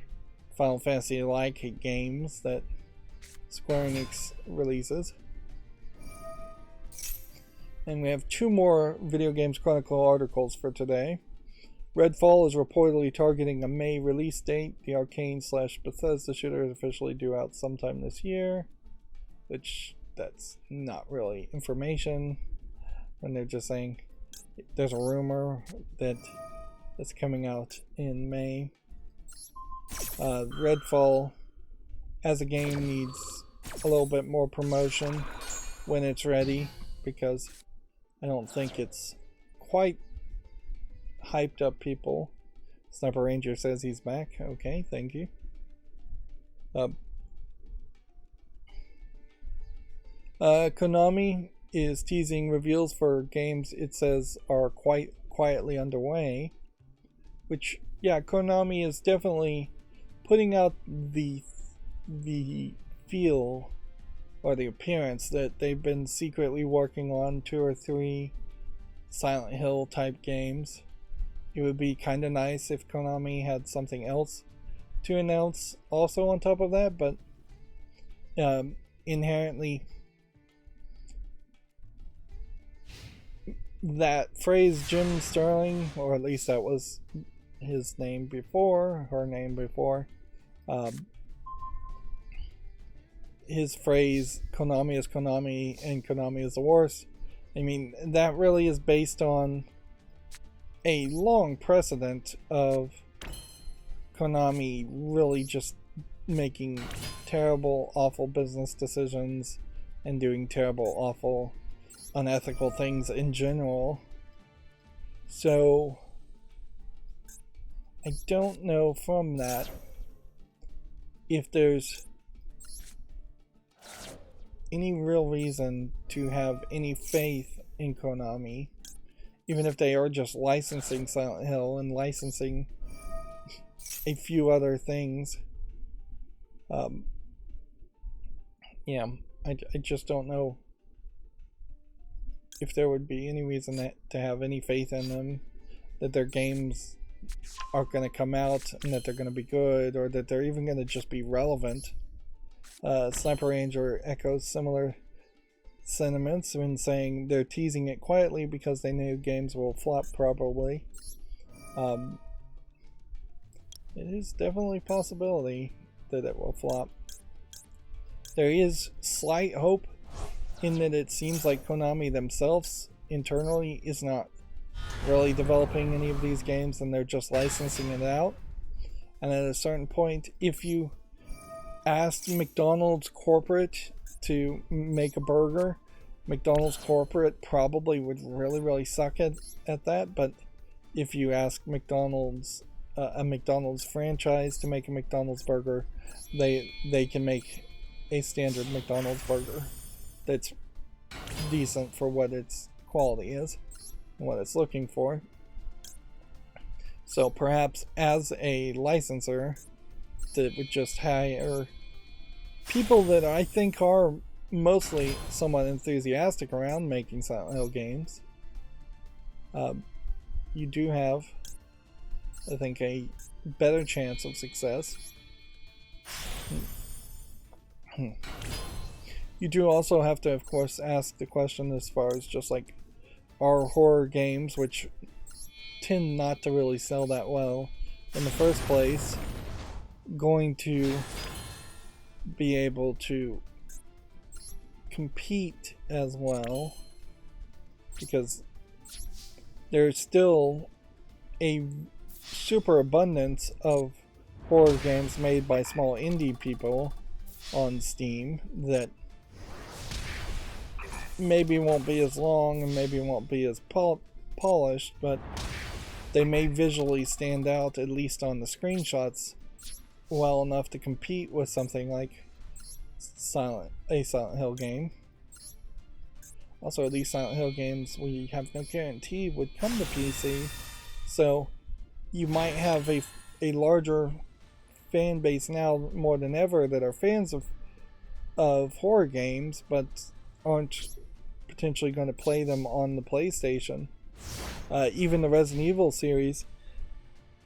Final Fantasy-like games that Square Enix releases. And we have 2 more Video Games Chronicle articles for today. Redfall is reportedly targeting a May release date. The Arcane/Bethesda shooter is officially due out sometime this year, which that's not really information when they're just saying there's a rumor that it's coming out in May. Redfall as a game needs a little bit more promotion when it's ready, because I don't think it's quite hyped up people. Sniper Ranger says he's back. Okay, thank you. Konami is teasing reveals for games it says are quite quietly underway, which, yeah, Konami is definitely putting out the feel or the appearance that they've been secretly working on 2 or 3 Silent Hill type games. It would be kind of nice if Konami had something else to announce also on top of that, but inherently that phrase Jim Sterling, or at least that was his name before, her name before, his phrase Konami is Konami and Konami is the worst, I mean, that really is based on a long precedent of Konami really just making terrible, awful business decisions and doing terrible, awful, unethical things in general. So I don't know from that if there's any real reason to have any faith in Konami, even if they are just licensing Silent Hill and licensing a few other things. Yeah, I just don't know if there would be any reason to have any faith in them, that their games are going to come out and that they're going to be good, or that they're even going to just be relevant. Sniper Ranger echoes similar sentiments when saying they're teasing it quietly because they know games will flop probably. It is definitely a possibility that it will flop. There is slight hope in that it seems like Konami themselves internally is not really developing any of these games and they're just licensing it out. And at a certain point, if you asked McDonald's corporate to make a burger, McDonald's corporate probably would really suck at that. But if you ask McDonald's, a McDonald's franchise to make a McDonald's burger, they can make a standard McDonald's burger that's decent for what its quality is and what it's looking for. So perhaps as a licensor that would just hire people that I think are mostly somewhat enthusiastic around making Silent Hill games, you do have, I think, a better chance of success. You do also have to, of course, ask the question as far as just like, are horror games, which tend not to really sell that well in the first place, going to be able to compete as well? Because there's still a super abundance of horror games made by small indie people on Steam that maybe won't be as long and maybe won't be as polished, but they may visually stand out, at least on the screenshots, well enough to compete with something like a Silent Hill game. Also, these Silent Hill games, we have no guarantee would come to PC, so you might have a larger fan base now more than ever that are fans of of horror games, but aren't potentially going to play them on the PlayStation. Even the Resident Evil series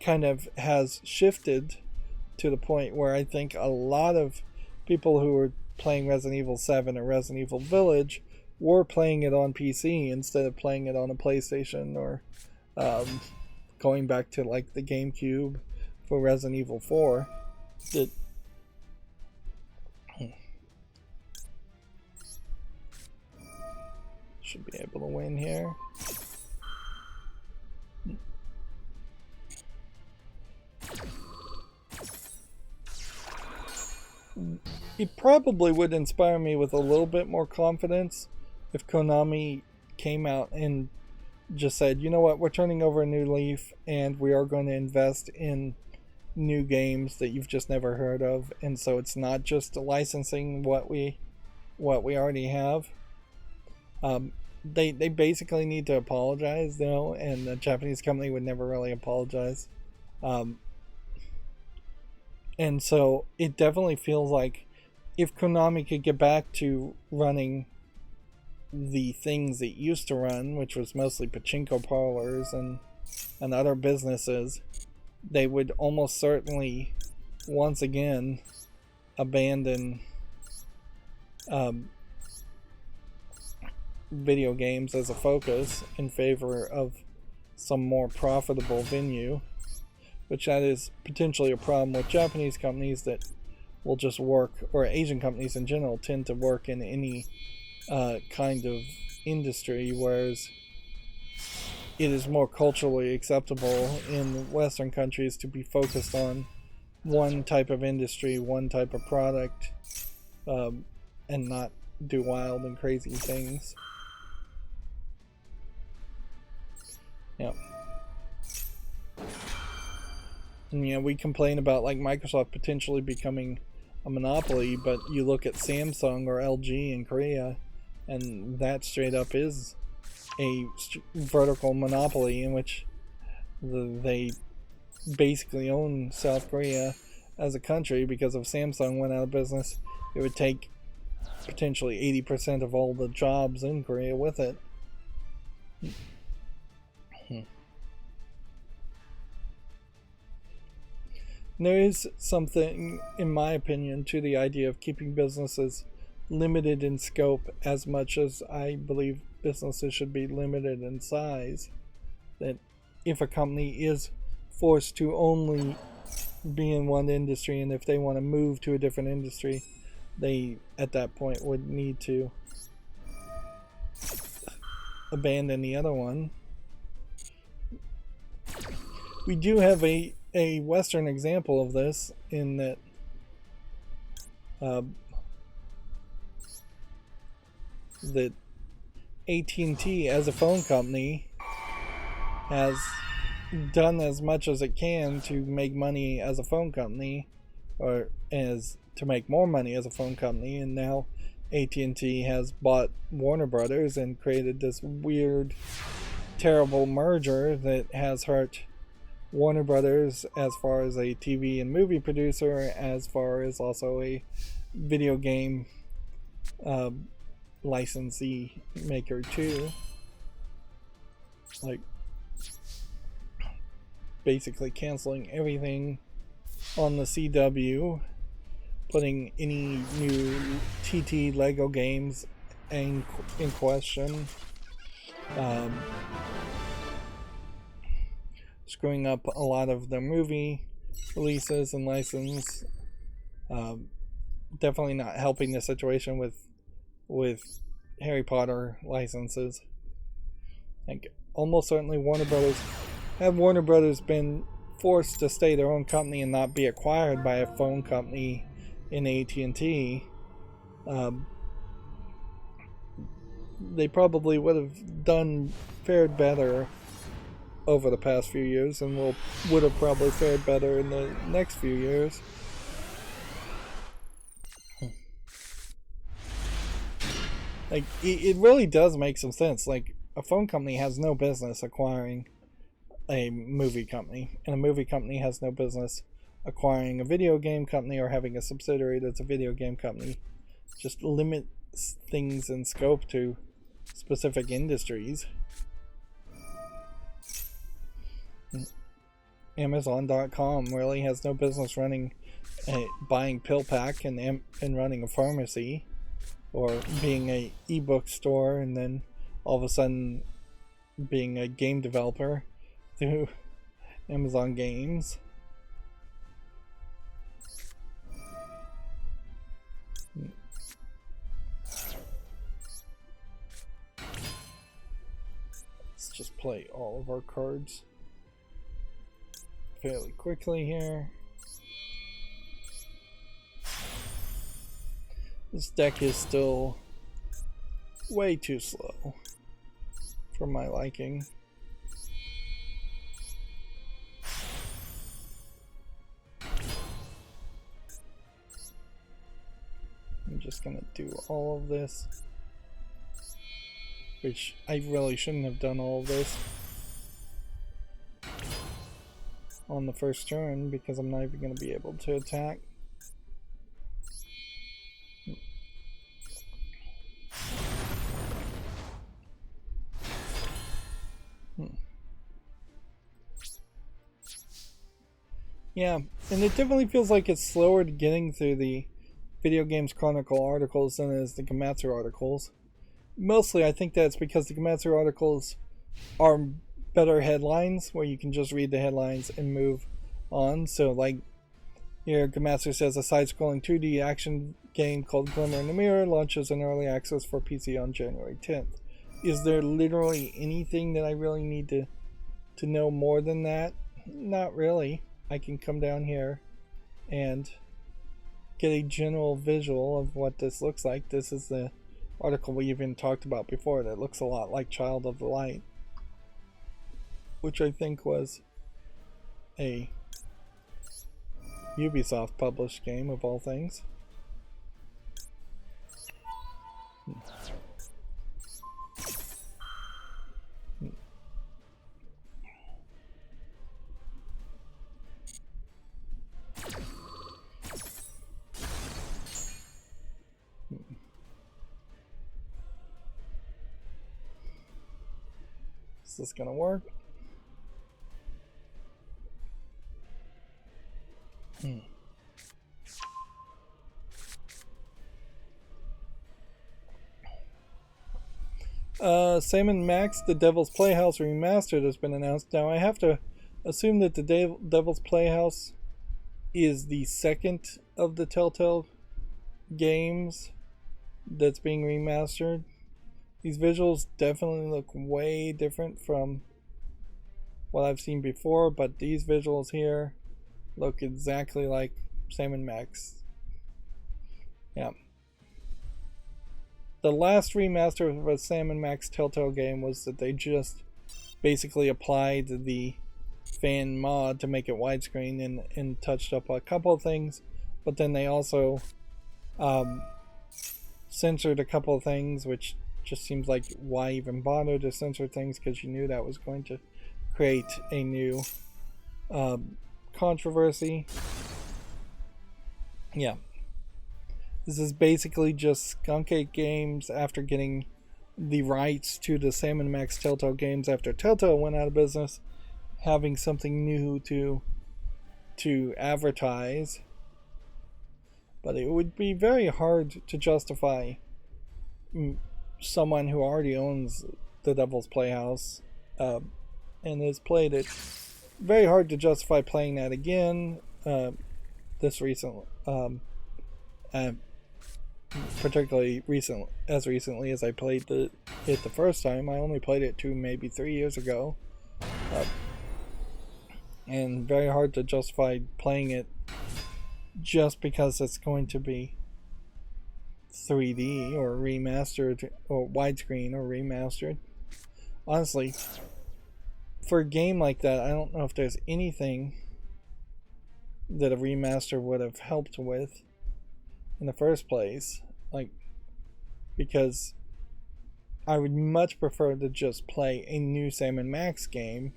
kind of has shifted to the point where I think a lot of people who were playing Resident Evil 7 or Resident Evil Village were playing it on PC instead of playing it on a PlayStation, or going back to like the GameCube for Resident Evil 4. That should be able to win here. It probably would inspire me with a little bit more confidence if Konami came out and just said, you know what, we're turning over a new leaf and we are going to invest in new games that you've just never heard of, and so it's not just licensing what we already have. They basically need to apologize though, and the Japanese company would never really apologize. And so it definitely feels like if Konami could get back to running the things it used to run, which was mostly pachinko parlors and other businesses, they would almost certainly once again abandon video games as a focus in favor of some more profitable venue, which that is potentially a problem with Japanese companies that will just work, or Asian companies in general tend to work in any kind of industry, whereas it is more culturally acceptable in Western countries to be focused on one type of industry, one type of product, and not do wild and crazy things. Yeah. And you know, we complain about like Microsoft potentially becoming a monopoly, but you look at Samsung or LG in Korea, and that straight up is a vertical monopoly in which they basically own South Korea as a country, because if Samsung went out of business, it would take potentially 80% of all the jobs in Korea with it. There is something, in my opinion, to the idea of keeping businesses limited in scope as much as I believe businesses should be limited in size. That if a company is forced to only be in one industry, and if they want to move to a different industry, they at that point would need to abandon the other one. We do have a Western example of this in that that AT&T as a phone company has done as much as it can to make money as a phone company, or as to make more money as a phone company, and now AT&T has bought Warner Brothers and created this weird, terrible merger that has hurt Warner Brothers as far as a TV and movie producer, as far as also a video game licensee maker too. Like basically canceling everything on the CW, putting any new TT Lego games in question, screwing up a lot of the movie releases and license. Definitely not helping the situation with Harry Potter licenses. Like almost certainly Warner Brothers been forced to stay their own company and not be acquired by a phone company in AT&T, they probably would have fared better over the past few years, and would have probably fared better in the next few years. Like, it really does make some sense. Like, a phone company has no business acquiring a movie company, and a movie company has no business acquiring a video game company or having a subsidiary that's a video game company. just limits things in scope to specific industries. Amazon.com really has no business running buying PillPack and running a pharmacy, or being a ebook store and then all of a sudden being a game developer through Amazon Games. Let's just play all of our cards fairly quickly here. This deck is still way too slow for my liking. I'm just gonna do all of this, which I really shouldn't have done all of this on the first turn because I'm not even gonna be able to attack. Yeah, and it definitely feels like it's slower to getting through the Video Games Chronicle articles than it is the Gematsu articles. Mostly I think that's because the Gematsu articles are better headlines, where you can just read the headlines and move on. So like here, Gematsu says a side-scrolling 2D action game called Glimmer in the Mirror launches in early access for PC on January 10th. Is there literally anything that I really need to know more than that? Not really. I can come down here and get a general visual of what this looks like. This is the article we even talked about before that looks a lot like Child of the Light, which I think was a Ubisoft published game of all things. Is this gonna work? Sam & Max, The Devil's Playhouse Remastered has been announced. Now I have to assume that the Devil's Playhouse is the second of the Telltale games that's being remastered. These visuals definitely look way different from what I've seen before, but these visuals here look exactly like Sam & Max. Yeah. The last remaster of a Sam & Max Telltale game was that they just basically applied the fan mod to make it widescreen and touched up a couple of things, but then they also censored a couple of things, which just seems like why even bother to censor things, because you knew that was going to create a new controversy. Yeah. This is basically just Skunkcake Games after getting the rights to the Sam & Max Telltale games after Telltale went out of business, having something new to advertise. But it would be very hard to justify someone who already owns the Devil's Playhouse and has played it. Very hard to justify playing that again this recently. Particularly recently as I played it the first time. I only played it maybe 3 years ago, and very hard to justify playing it just because it's going to be 3D or remastered or widescreen or remastered. Honestly, for a game like that, I don't know if there's anything that a remaster would have helped with in the first place, like, because I would much prefer to just play a new Sam & Max game,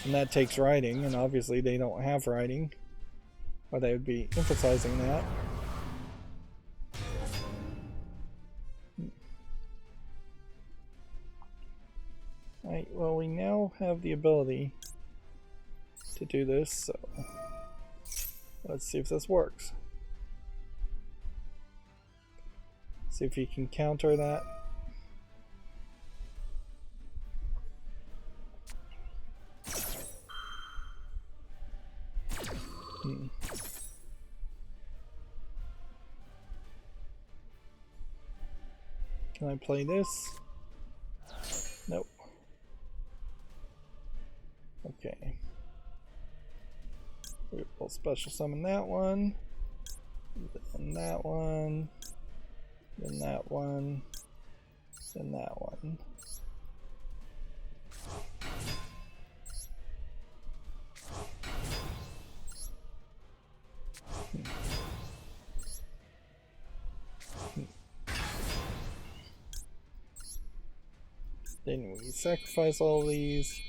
and that takes writing, and obviously they don't have writing, or they would be emphasizing that. Right, well, we now have the ability to do this, so let's see if this works. See if you can counter that. Can I play this? Nope. Okay. We'll special summon that one. Then that one. Then that one. Then that one. Then we sacrifice all these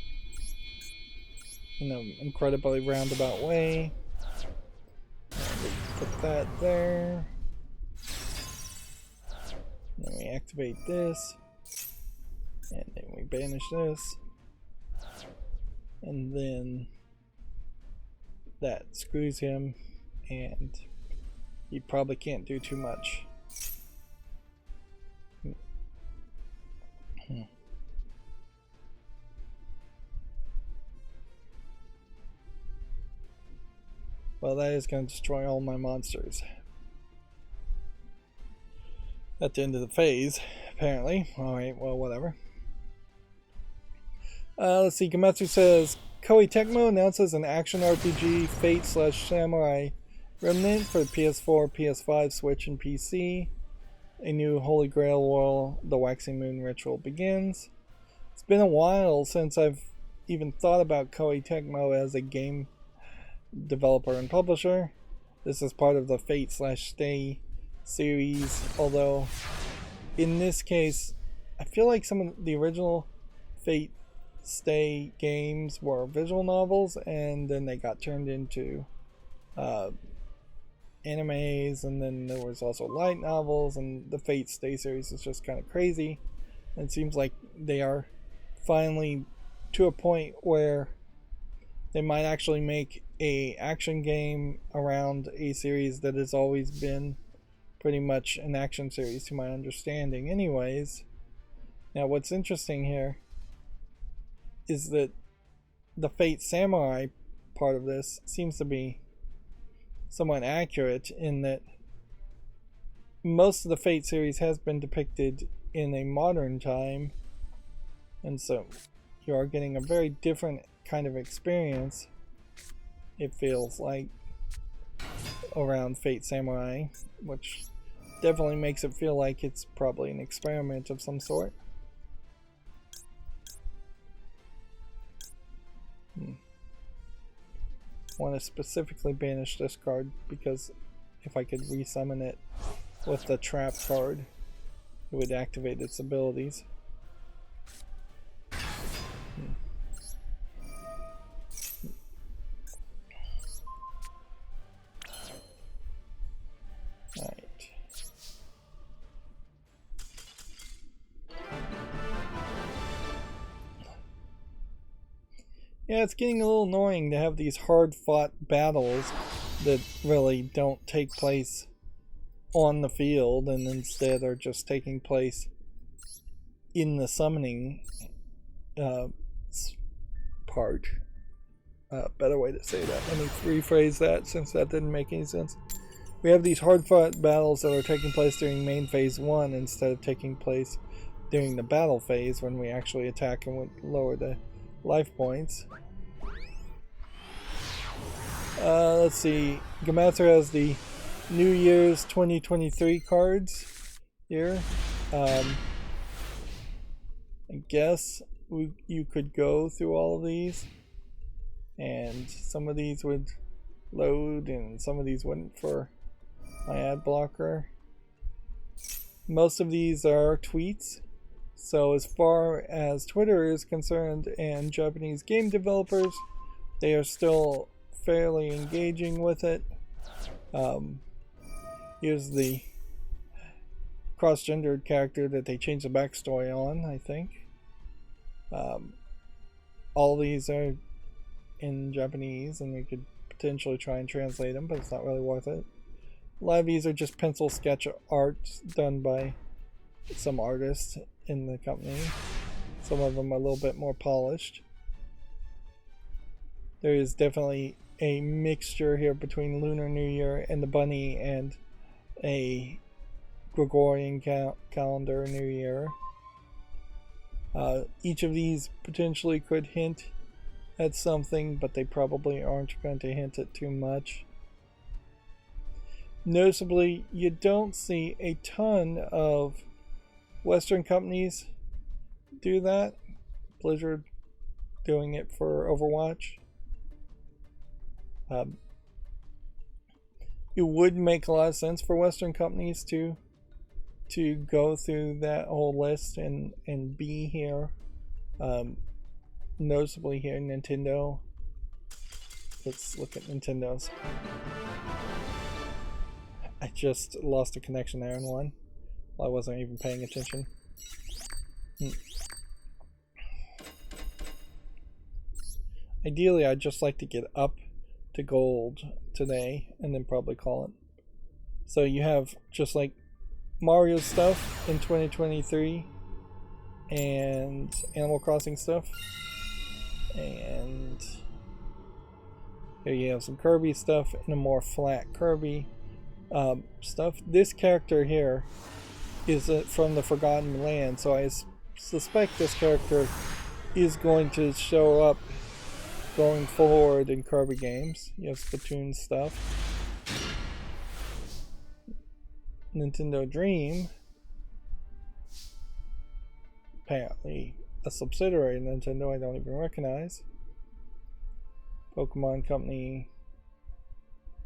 in an incredibly roundabout way. And we put that there. Then we activate this. And then we banish this. And then that screws him, and he probably can't do too much. Well, that is going to destroy all my monsters at the end of the phase, apparently. Alright, well, whatever. Let's see, Gametsu says, Koei Tecmo announces an action RPG Fate/Samurai Remnant for PS4, PS5, Switch, and PC. A new Holy Grail while the Waxing Moon ritual begins. It's been a while since I've even thought about Koei Tecmo as a game developer and publisher. This is part of the Fate/Stay series, although in this case I feel like some of the original Fate Stay games were visual novels, and then they got turned into animes, and then there was also light novels, and the Fate Stay series is just kind of crazy. And it seems like they are finally to a point where they might actually make a action game around a series that has always been pretty much an action series to my understanding anyways. Now what's interesting here is that the Fate Samurai part of this seems to be somewhat accurate in that most of the Fate series has been depicted in a modern time, and so you are getting a very different kind of experience, it feels like, around Fate Samurai, which definitely makes it feel like it's probably an experiment of some sort. I want to specifically banish this card because if I could resummon it with the trap card, it would activate its abilities. Alright. Yeah, it's getting a little annoying to have these hard-fought battles that really don't take place on the field and instead are just taking place in the summoning part. Better way to say that. Let me rephrase that since that didn't make any sense. We have these hard-fought battles that are taking place during main phase 1 instead of taking place during the battle phase when we actually attack and would lower the life points. Let's see. Gamatsu has the New Year's 2023 cards here. I guess you could go through all of these, and some of these would load and some of these wouldn't for my ad blocker. Most of these are tweets, so as far as Twitter is concerned and Japanese game developers, they are still fairly engaging with it. Here's the cross-gendered character that they changed the backstory on, I think. All these are in Japanese, and we could potentially try and translate them, but it's not really worth it. A lot of these are just pencil sketch art done by some artists in the company. Some of them are a little bit more polished. There is definitely a mixture here between Lunar New Year and the Bunny and a Gregorian calendar New Year. Each of these potentially could hint at something, but they probably aren't going to hint at too much. Noticeably, you don't see a ton of Western companies do that. Blizzard doing it for Overwatch. It would make a lot of sense for Western companies to go through that whole list and be here. Noticeably here, Nintendo. Let's look at Nintendo's. I just lost a connection there in one. I wasn't even paying attention. Ideally, I'd just like to get up to gold today and then probably call it. So you have just like Mario stuff in 2023 and Animal Crossing stuff, and here you have some Kirby stuff and a more flat Kirby stuff. This character here is from the Forgotten Land, so I suspect this character is going to show up going forward in Kirby games. You have Splatoon stuff. Nintendo Dream, apparently a subsidiary of Nintendo I don't even recognize. Pokemon Company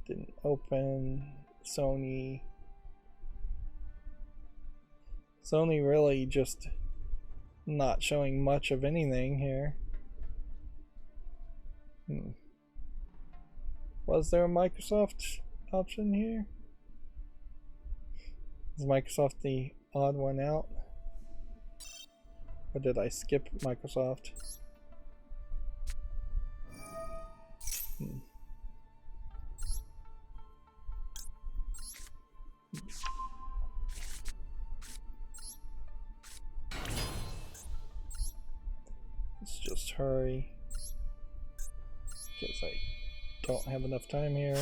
didn't open. Sony really just not showing much of anything here. Was there a Microsoft option here? Is Microsoft the odd one out? Or did I skip Microsoft? Let's just hurry, because I don't have enough time here.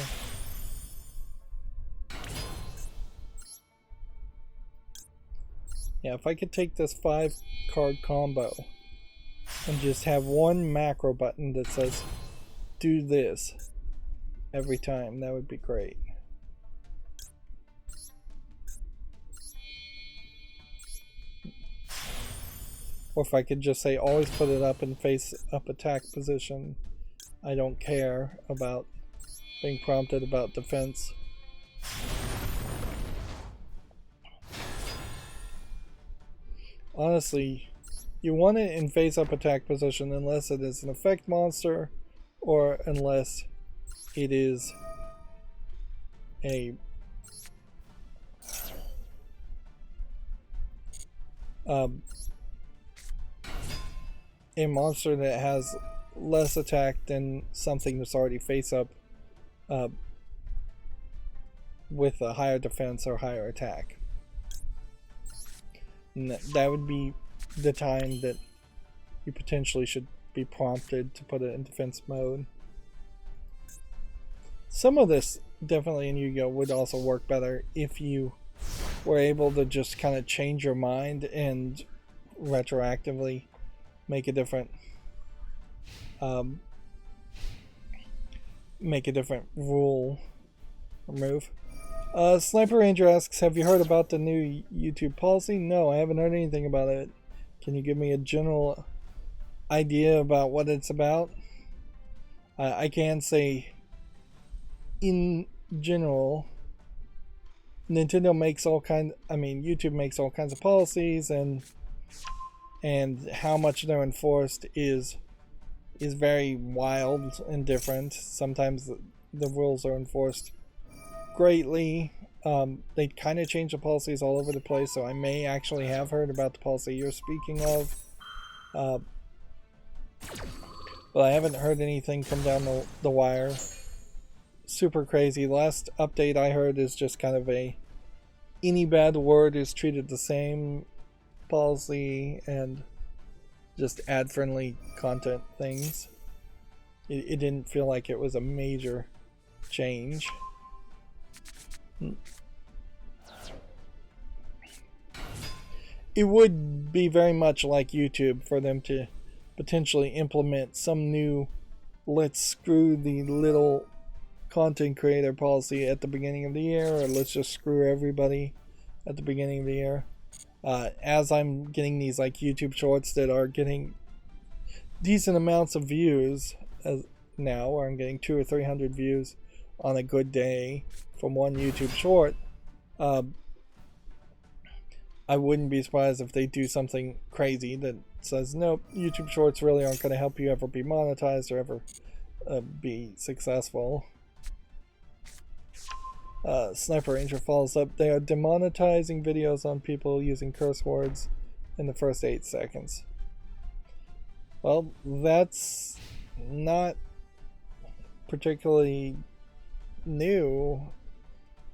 Yeah, if I could take this 5-card combo and just have one macro button that says do this every time, that would be great. Or if I could just say always put it up in face up attack position. I don't care about being prompted about defense. Honestly, you want it in face up attack position unless it is an effect monster or unless it is a monster that has less attack than something that's already face up with a higher defense or higher attack. And that would be the time that you potentially should be prompted to put it in defense mode. Some of this definitely in Yu-Gi-Oh! Would also work better if you were able to just kind of change your mind and retroactively make a different rule or move. Sniper Ranger asks, have you heard about the new YouTube policy? No, I haven't heard anything about it. Can you give me a general idea about what it's about? I can say, in general, YouTube makes all kinds of policies, and how much they're enforced is very wild and different. Sometimes the rules are enforced greatly. They kind of change the policies all over the place, so I may actually have heard about the policy you're speaking of. but I haven't heard anything come down the wire. Super crazy. Last update I heard is just kind of any bad word is treated the same policy, and just ad-friendly content things. It didn't feel like it was a major change. It would be very much like YouTube for them to potentially implement some new let's screw the little content creator policy at the beginning of the year, or let's just screw everybody at the beginning of the year. As I'm getting these like YouTube shorts that are getting decent amounts of views as now, where I'm getting 200 or 300 views on a good day from one YouTube short, I wouldn't be surprised if they do something crazy that says, nope, YouTube shorts really aren't going to help you ever be monetized or ever be successful. Sniper Ranger follows up. They are demonetizing videos on people using curse words in the first 8 seconds. Well, that's not particularly new.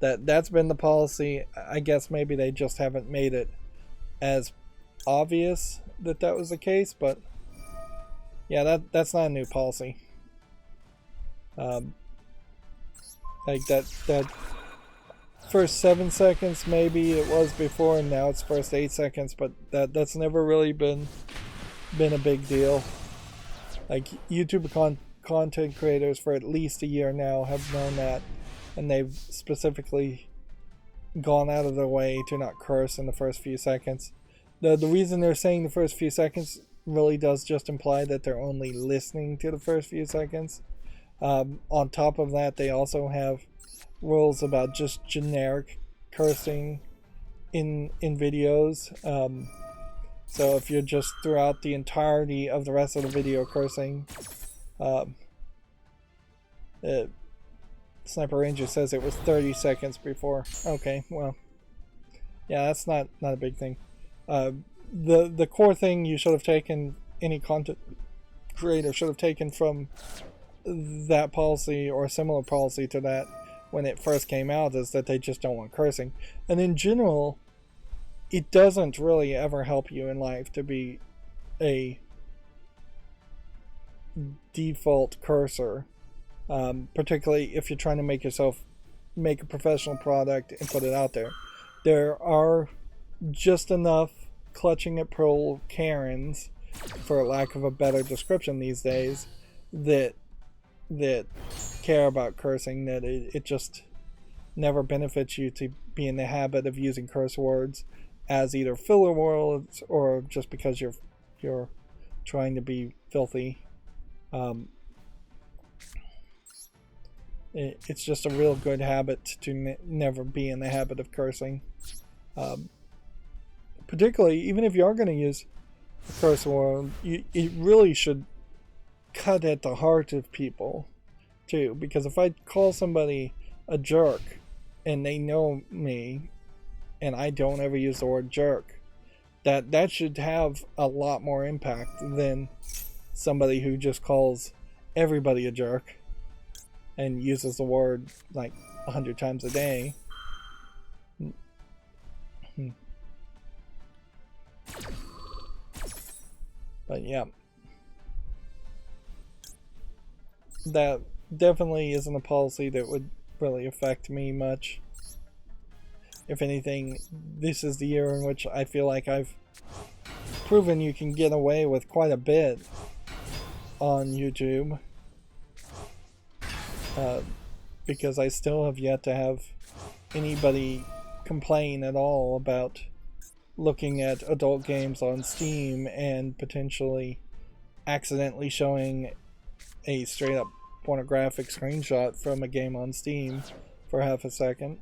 That's been the policy. I guess maybe they just haven't made it as obvious that was the case, but yeah, that's not a new policy. Like that first 7 seconds maybe it was before, and now it's first 8 seconds, but that's never really been a big deal. Like YouTube content creators for at least a year now have known that, and they've specifically gone out of their way to not curse in the first few seconds. The reason they're saying the first few seconds really does just imply that they're only listening to the first few seconds. On top of that, they also have rules about just generic cursing in videos. So if you're just throughout the entirety of the rest of the video cursing, Sniper Ranger says it was 30 seconds before. Okay, well, yeah, that's not a big thing. The core thing you should have taken, any content creator should have taken from that policy or a similar policy to that when it first came out, is that they just don't want cursing. And in general, it doesn't really ever help you in life to be a default cursor, particularly if you're trying to make a professional product and put it out there. There are just enough clutching at pearl Karens, for lack of a better description these days, that care about cursing, that it just never benefits you to be in the habit of using curse words as either filler words or just because you're trying to be filthy. It's just a real good habit to never be in the habit of cursing. Particularly, even if you are going to use a curse word, it really should cut at the heart of people too, because if I call somebody a jerk and they know me and I don't ever use the word jerk, that should have a lot more impact than somebody who just calls everybody a jerk and uses the word like 100 times a day. But yeah, that definitely isn't a policy that would really affect me much. If anything, this is the year in which I feel like I've proven you can get away with quite a bit on YouTube, because I still have yet to have anybody complain at all about looking at adult games on Steam and potentially accidentally showing a straight up pornographic screenshot from a game on Steam for half a second.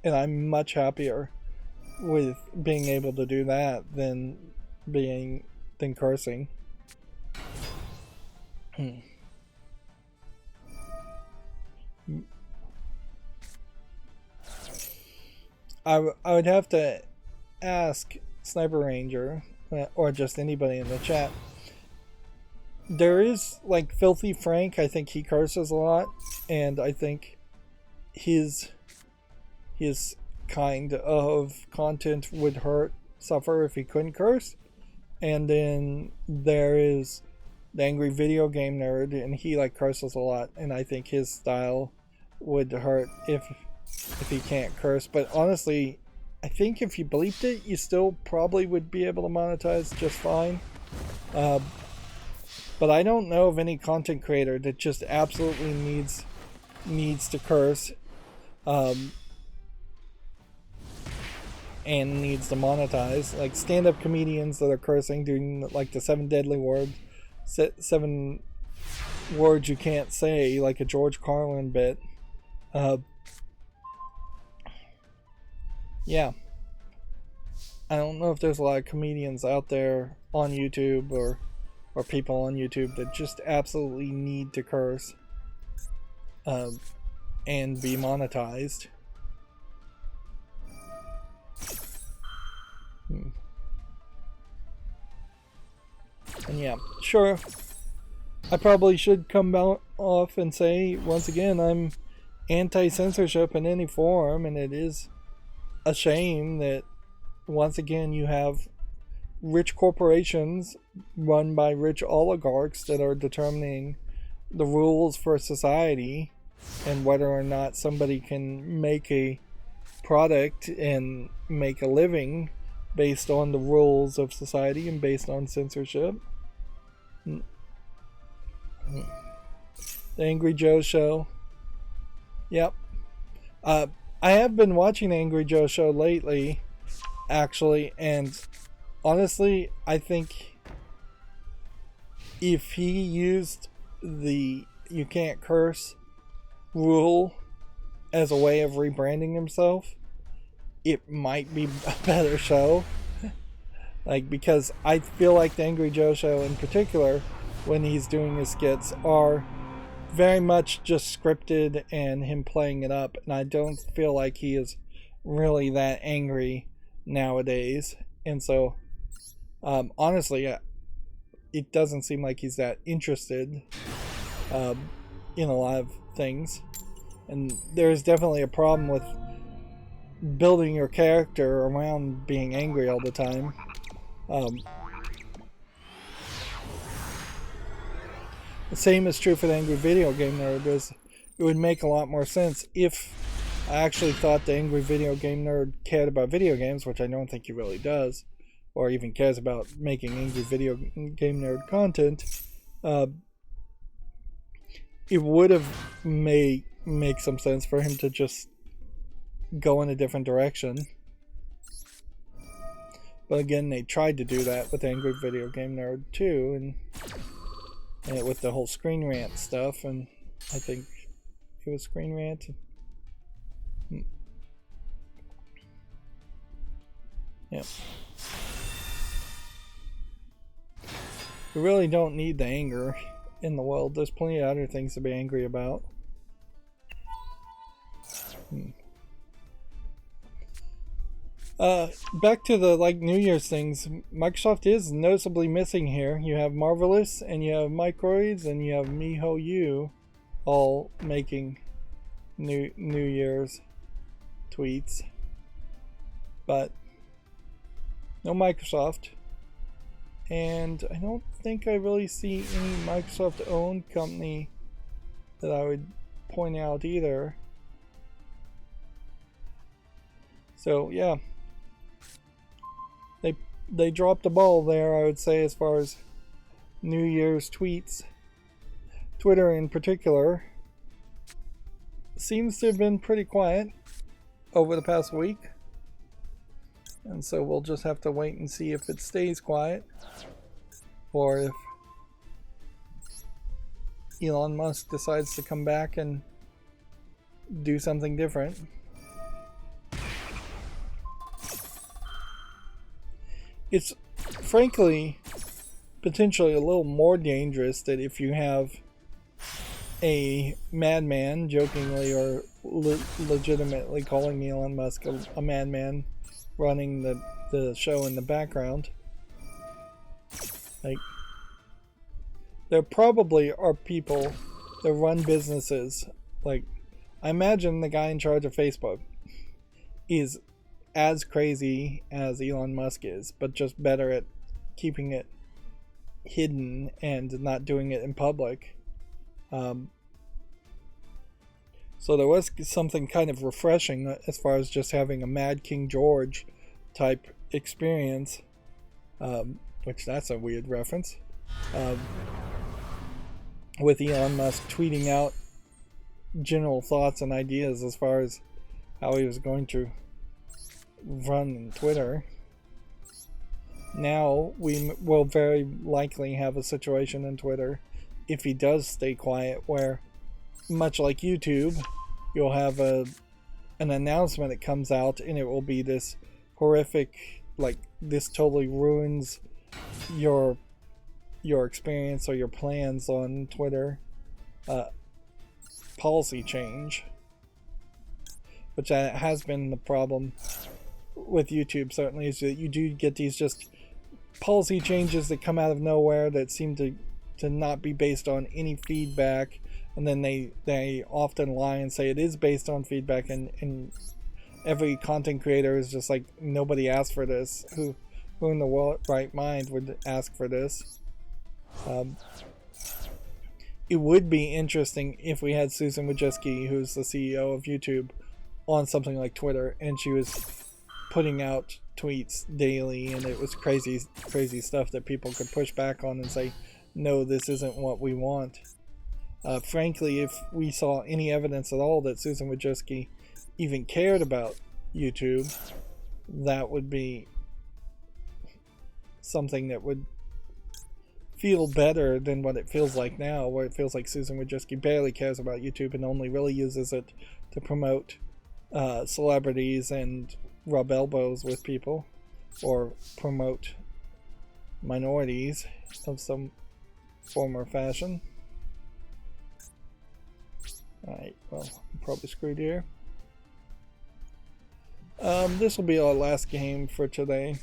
And I'm much happier with being able to do that than cursing. I would have to ask Sniper Ranger, or just anybody in the chat, there is like Filthy Frank. I think he curses a lot, and I think his kind of content would suffer if he couldn't curse. And then there is the Angry Video Game Nerd, and he like curses a lot, and I think his style would hurt if he can't curse. But honestly, I think if you bleeped it, you still probably would be able to monetize just fine. But I don't know of any content creator that just absolutely needs to curse, and needs to monetize. Like stand-up comedians that are cursing, doing like the 7 deadly words, 7 words you can't say, like a George Carlin bit. Yeah. I don't know if there's a lot of comedians out there on YouTube or people on YouTube that just absolutely need to curse and be monetized. And yeah, sure, I probably should come off and say once again I'm anti-censorship in any form, and it is a shame that once again you have rich corporations run by rich oligarchs that are determining the rules for society and whether or not somebody can make a product and make a living based on the rules of society and based on censorship. The Angry Joe Show. Yep. I have been watching the Angry Joe Show lately, actually, and honestly, I think if he used the you can't curse rule as a way of rebranding himself, it might be a better show. Like, because I feel like the Angry Joe Show in particular, when he's doing his skits, are very much just scripted and him playing it up, and I don't feel like he is really that angry nowadays. And so honestly, it doesn't seem like he's that interested in a lot of things, and there's definitely a problem with building your character around being angry all the time. The same is true for the Angry Video Game Nerd. It would make a lot more sense if I actually thought the Angry Video Game Nerd cared about video games, which I don't think he really does, or even cares about making Angry Video Game Nerd content. It would have make some sense for him to just go in a different direction. But again, they tried to do that with Angry Video Game Nerd too, and with the whole Screen Rant stuff, and I think it was Screen Rant. Yeah. We really don't need the anger in the world. There's plenty of other things to be angry about. Back to the New Year's things. Microsoft is noticeably missing here. You have Marvelous, and you have Microids, and you have MiHoYo all making New Year's tweets, but no Microsoft. And I don't think I really see any Microsoft-owned company that I would point out either. So yeah, they dropped the ball there, I would say, as far as New Year's tweets. Twitter in particular seems to have been pretty quiet over the past week, and so we'll just have to wait and see if it stays quiet or if Elon Musk decides to come back and do something different. It's frankly potentially a little more dangerous that if you have a madman, jokingly or legitimately calling Elon Musk a madman, running the show in the background. Like, there probably are people that run businesses. Like, I imagine the guy in charge of Facebook is as crazy as Elon Musk is, but just better at keeping it hidden and not doing it in public. So there was something kind of refreshing as far as just having a Mad King George type experience, which that's a weird reference, with Elon Musk tweeting out general thoughts and ideas as far as how he was going to run Twitter. Now we will very likely have a situation in Twitter, if he does stay quiet, where much like YouTube, you'll have an announcement that comes out and it will be this horrific, like, this totally ruins your experience or your plans on Twitter, policy change, which has been the problem with YouTube, certainly, is that you do get these just policy changes that come out of nowhere that seem to not be based on any feedback, and then they often lie and say it is based on feedback, and every content creator is just like, nobody asked for this. Who in the right mind would ask for this? It would be interesting if we had Susan Wojcicki, who's the CEO of YouTube, on something like Twitter, and she was putting out tweets daily, and it was crazy stuff that people could push back on and say, no, this isn't what we want. Frankly, if we saw any evidence at all that Susan Wojcicki even cared about YouTube, that would be something that would feel better than what it feels like now, where it feels like Susan Wojcicki barely cares about YouTube and only really uses it to promote celebrities and rub elbows with people, or promote minorities of some form or fashion. Alright, well, I'm probably screwed here. This will be our last game for today.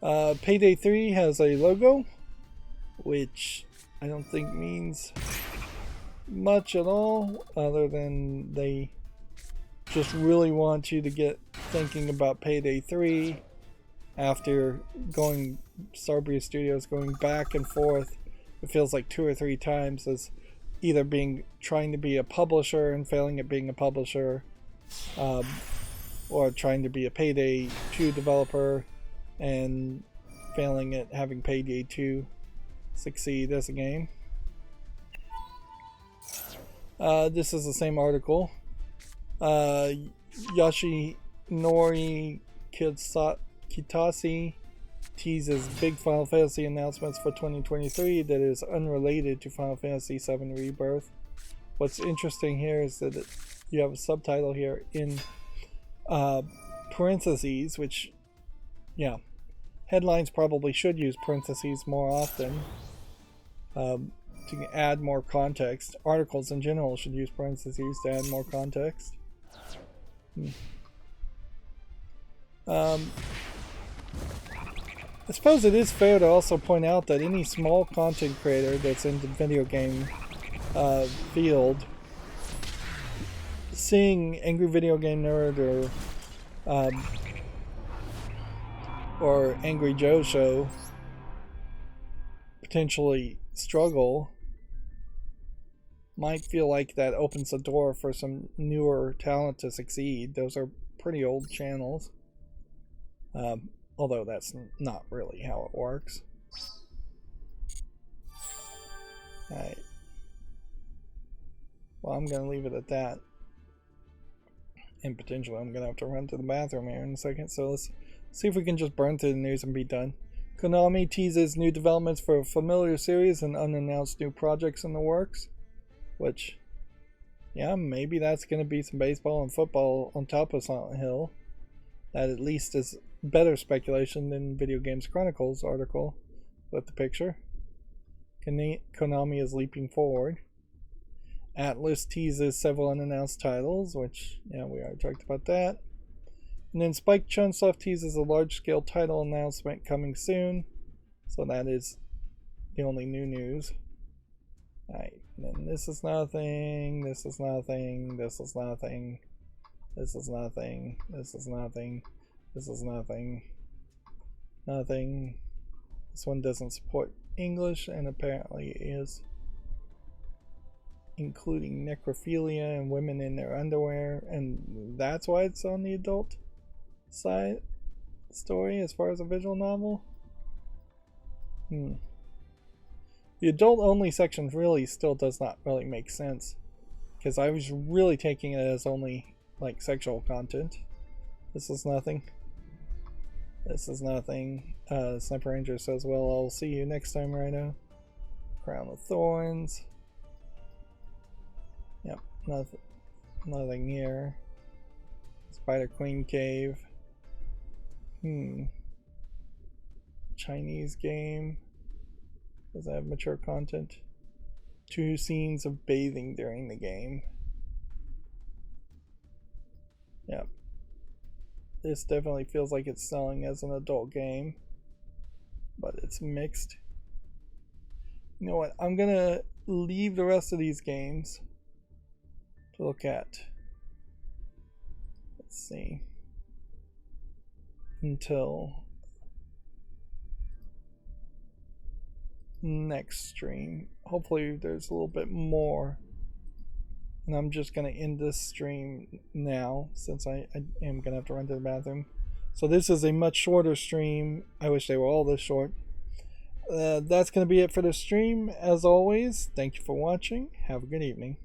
Payday 3 has a logo, which I don't think means much at all, other than they just really want you to get thinking about Payday 3 after Starbreeze Studios going back and forth, it feels like 2 or 3 times, as either trying to be a publisher and failing at being a publisher, or trying to be a Payday 2 developer and failing at having Payday 2 succeed as a game. This is the same article. Yoshinori Kitase teases big Final Fantasy announcements for 2023 that is unrelated to Final Fantasy VII Rebirth. What's interesting here is that you have a subtitle here in parentheses, which, yeah, headlines probably should use parentheses more often to add more context. Articles in general should use parentheses to add more context. I suppose it is fair to also point out that any small content creator that's in the video game field, seeing Angry Video Game Nerd or Angry Joe Show potentially struggle, might feel like that opens the door for some newer talent to succeed. Those are pretty old channels, although that's not really how it works. Alright, well, I'm gonna leave it at that, and potentially I'm gonna have to run to the bathroom here in a second, so let's see if we can just burn through the news and be done. Konami teases new developments for a familiar series and unannounced new projects in the works, which, yeah, maybe that's going to be some baseball and football on top of Silent Hill. That at least is better speculation than Video Games Chronicles article with the picture. Konami is leaping forward. Atlas teases several unannounced titles, which, yeah, we already talked about that. And then Spike Chunsoft teases a large-scale title announcement coming soon. So that is the only new news. Alright, then this is nothing, this is nothing, this is nothing, this is nothing, this is nothing, this is nothing, nothing. This one doesn't support English and apparently is including necrophilia and women in their underwear, and that's why it's on the adult side story as far as a visual novel. The adult only section really still does not really make sense, because I was really taking it as only like sexual content. This is nothing. This is nothing. Sniper Ranger says, well, I'll see you next time, Rydo. Crown of Thorns. Yep, nothing here. Spider Queen Cave. Chinese game. Does that have mature content? 2 scenes of bathing during the game. Yep. This definitely feels like it's selling as an adult game, but it's mixed. You know what? I'm gonna leave the rest of these games to look at. Let's see. Until next stream. Hopefully there's a little bit more. And I'm just going to end this stream now since I am going to have to run to the bathroom. So this is a much shorter stream. I wish they were all this short. That's going to be it for the stream. As always, thank you for watching. Have a good evening.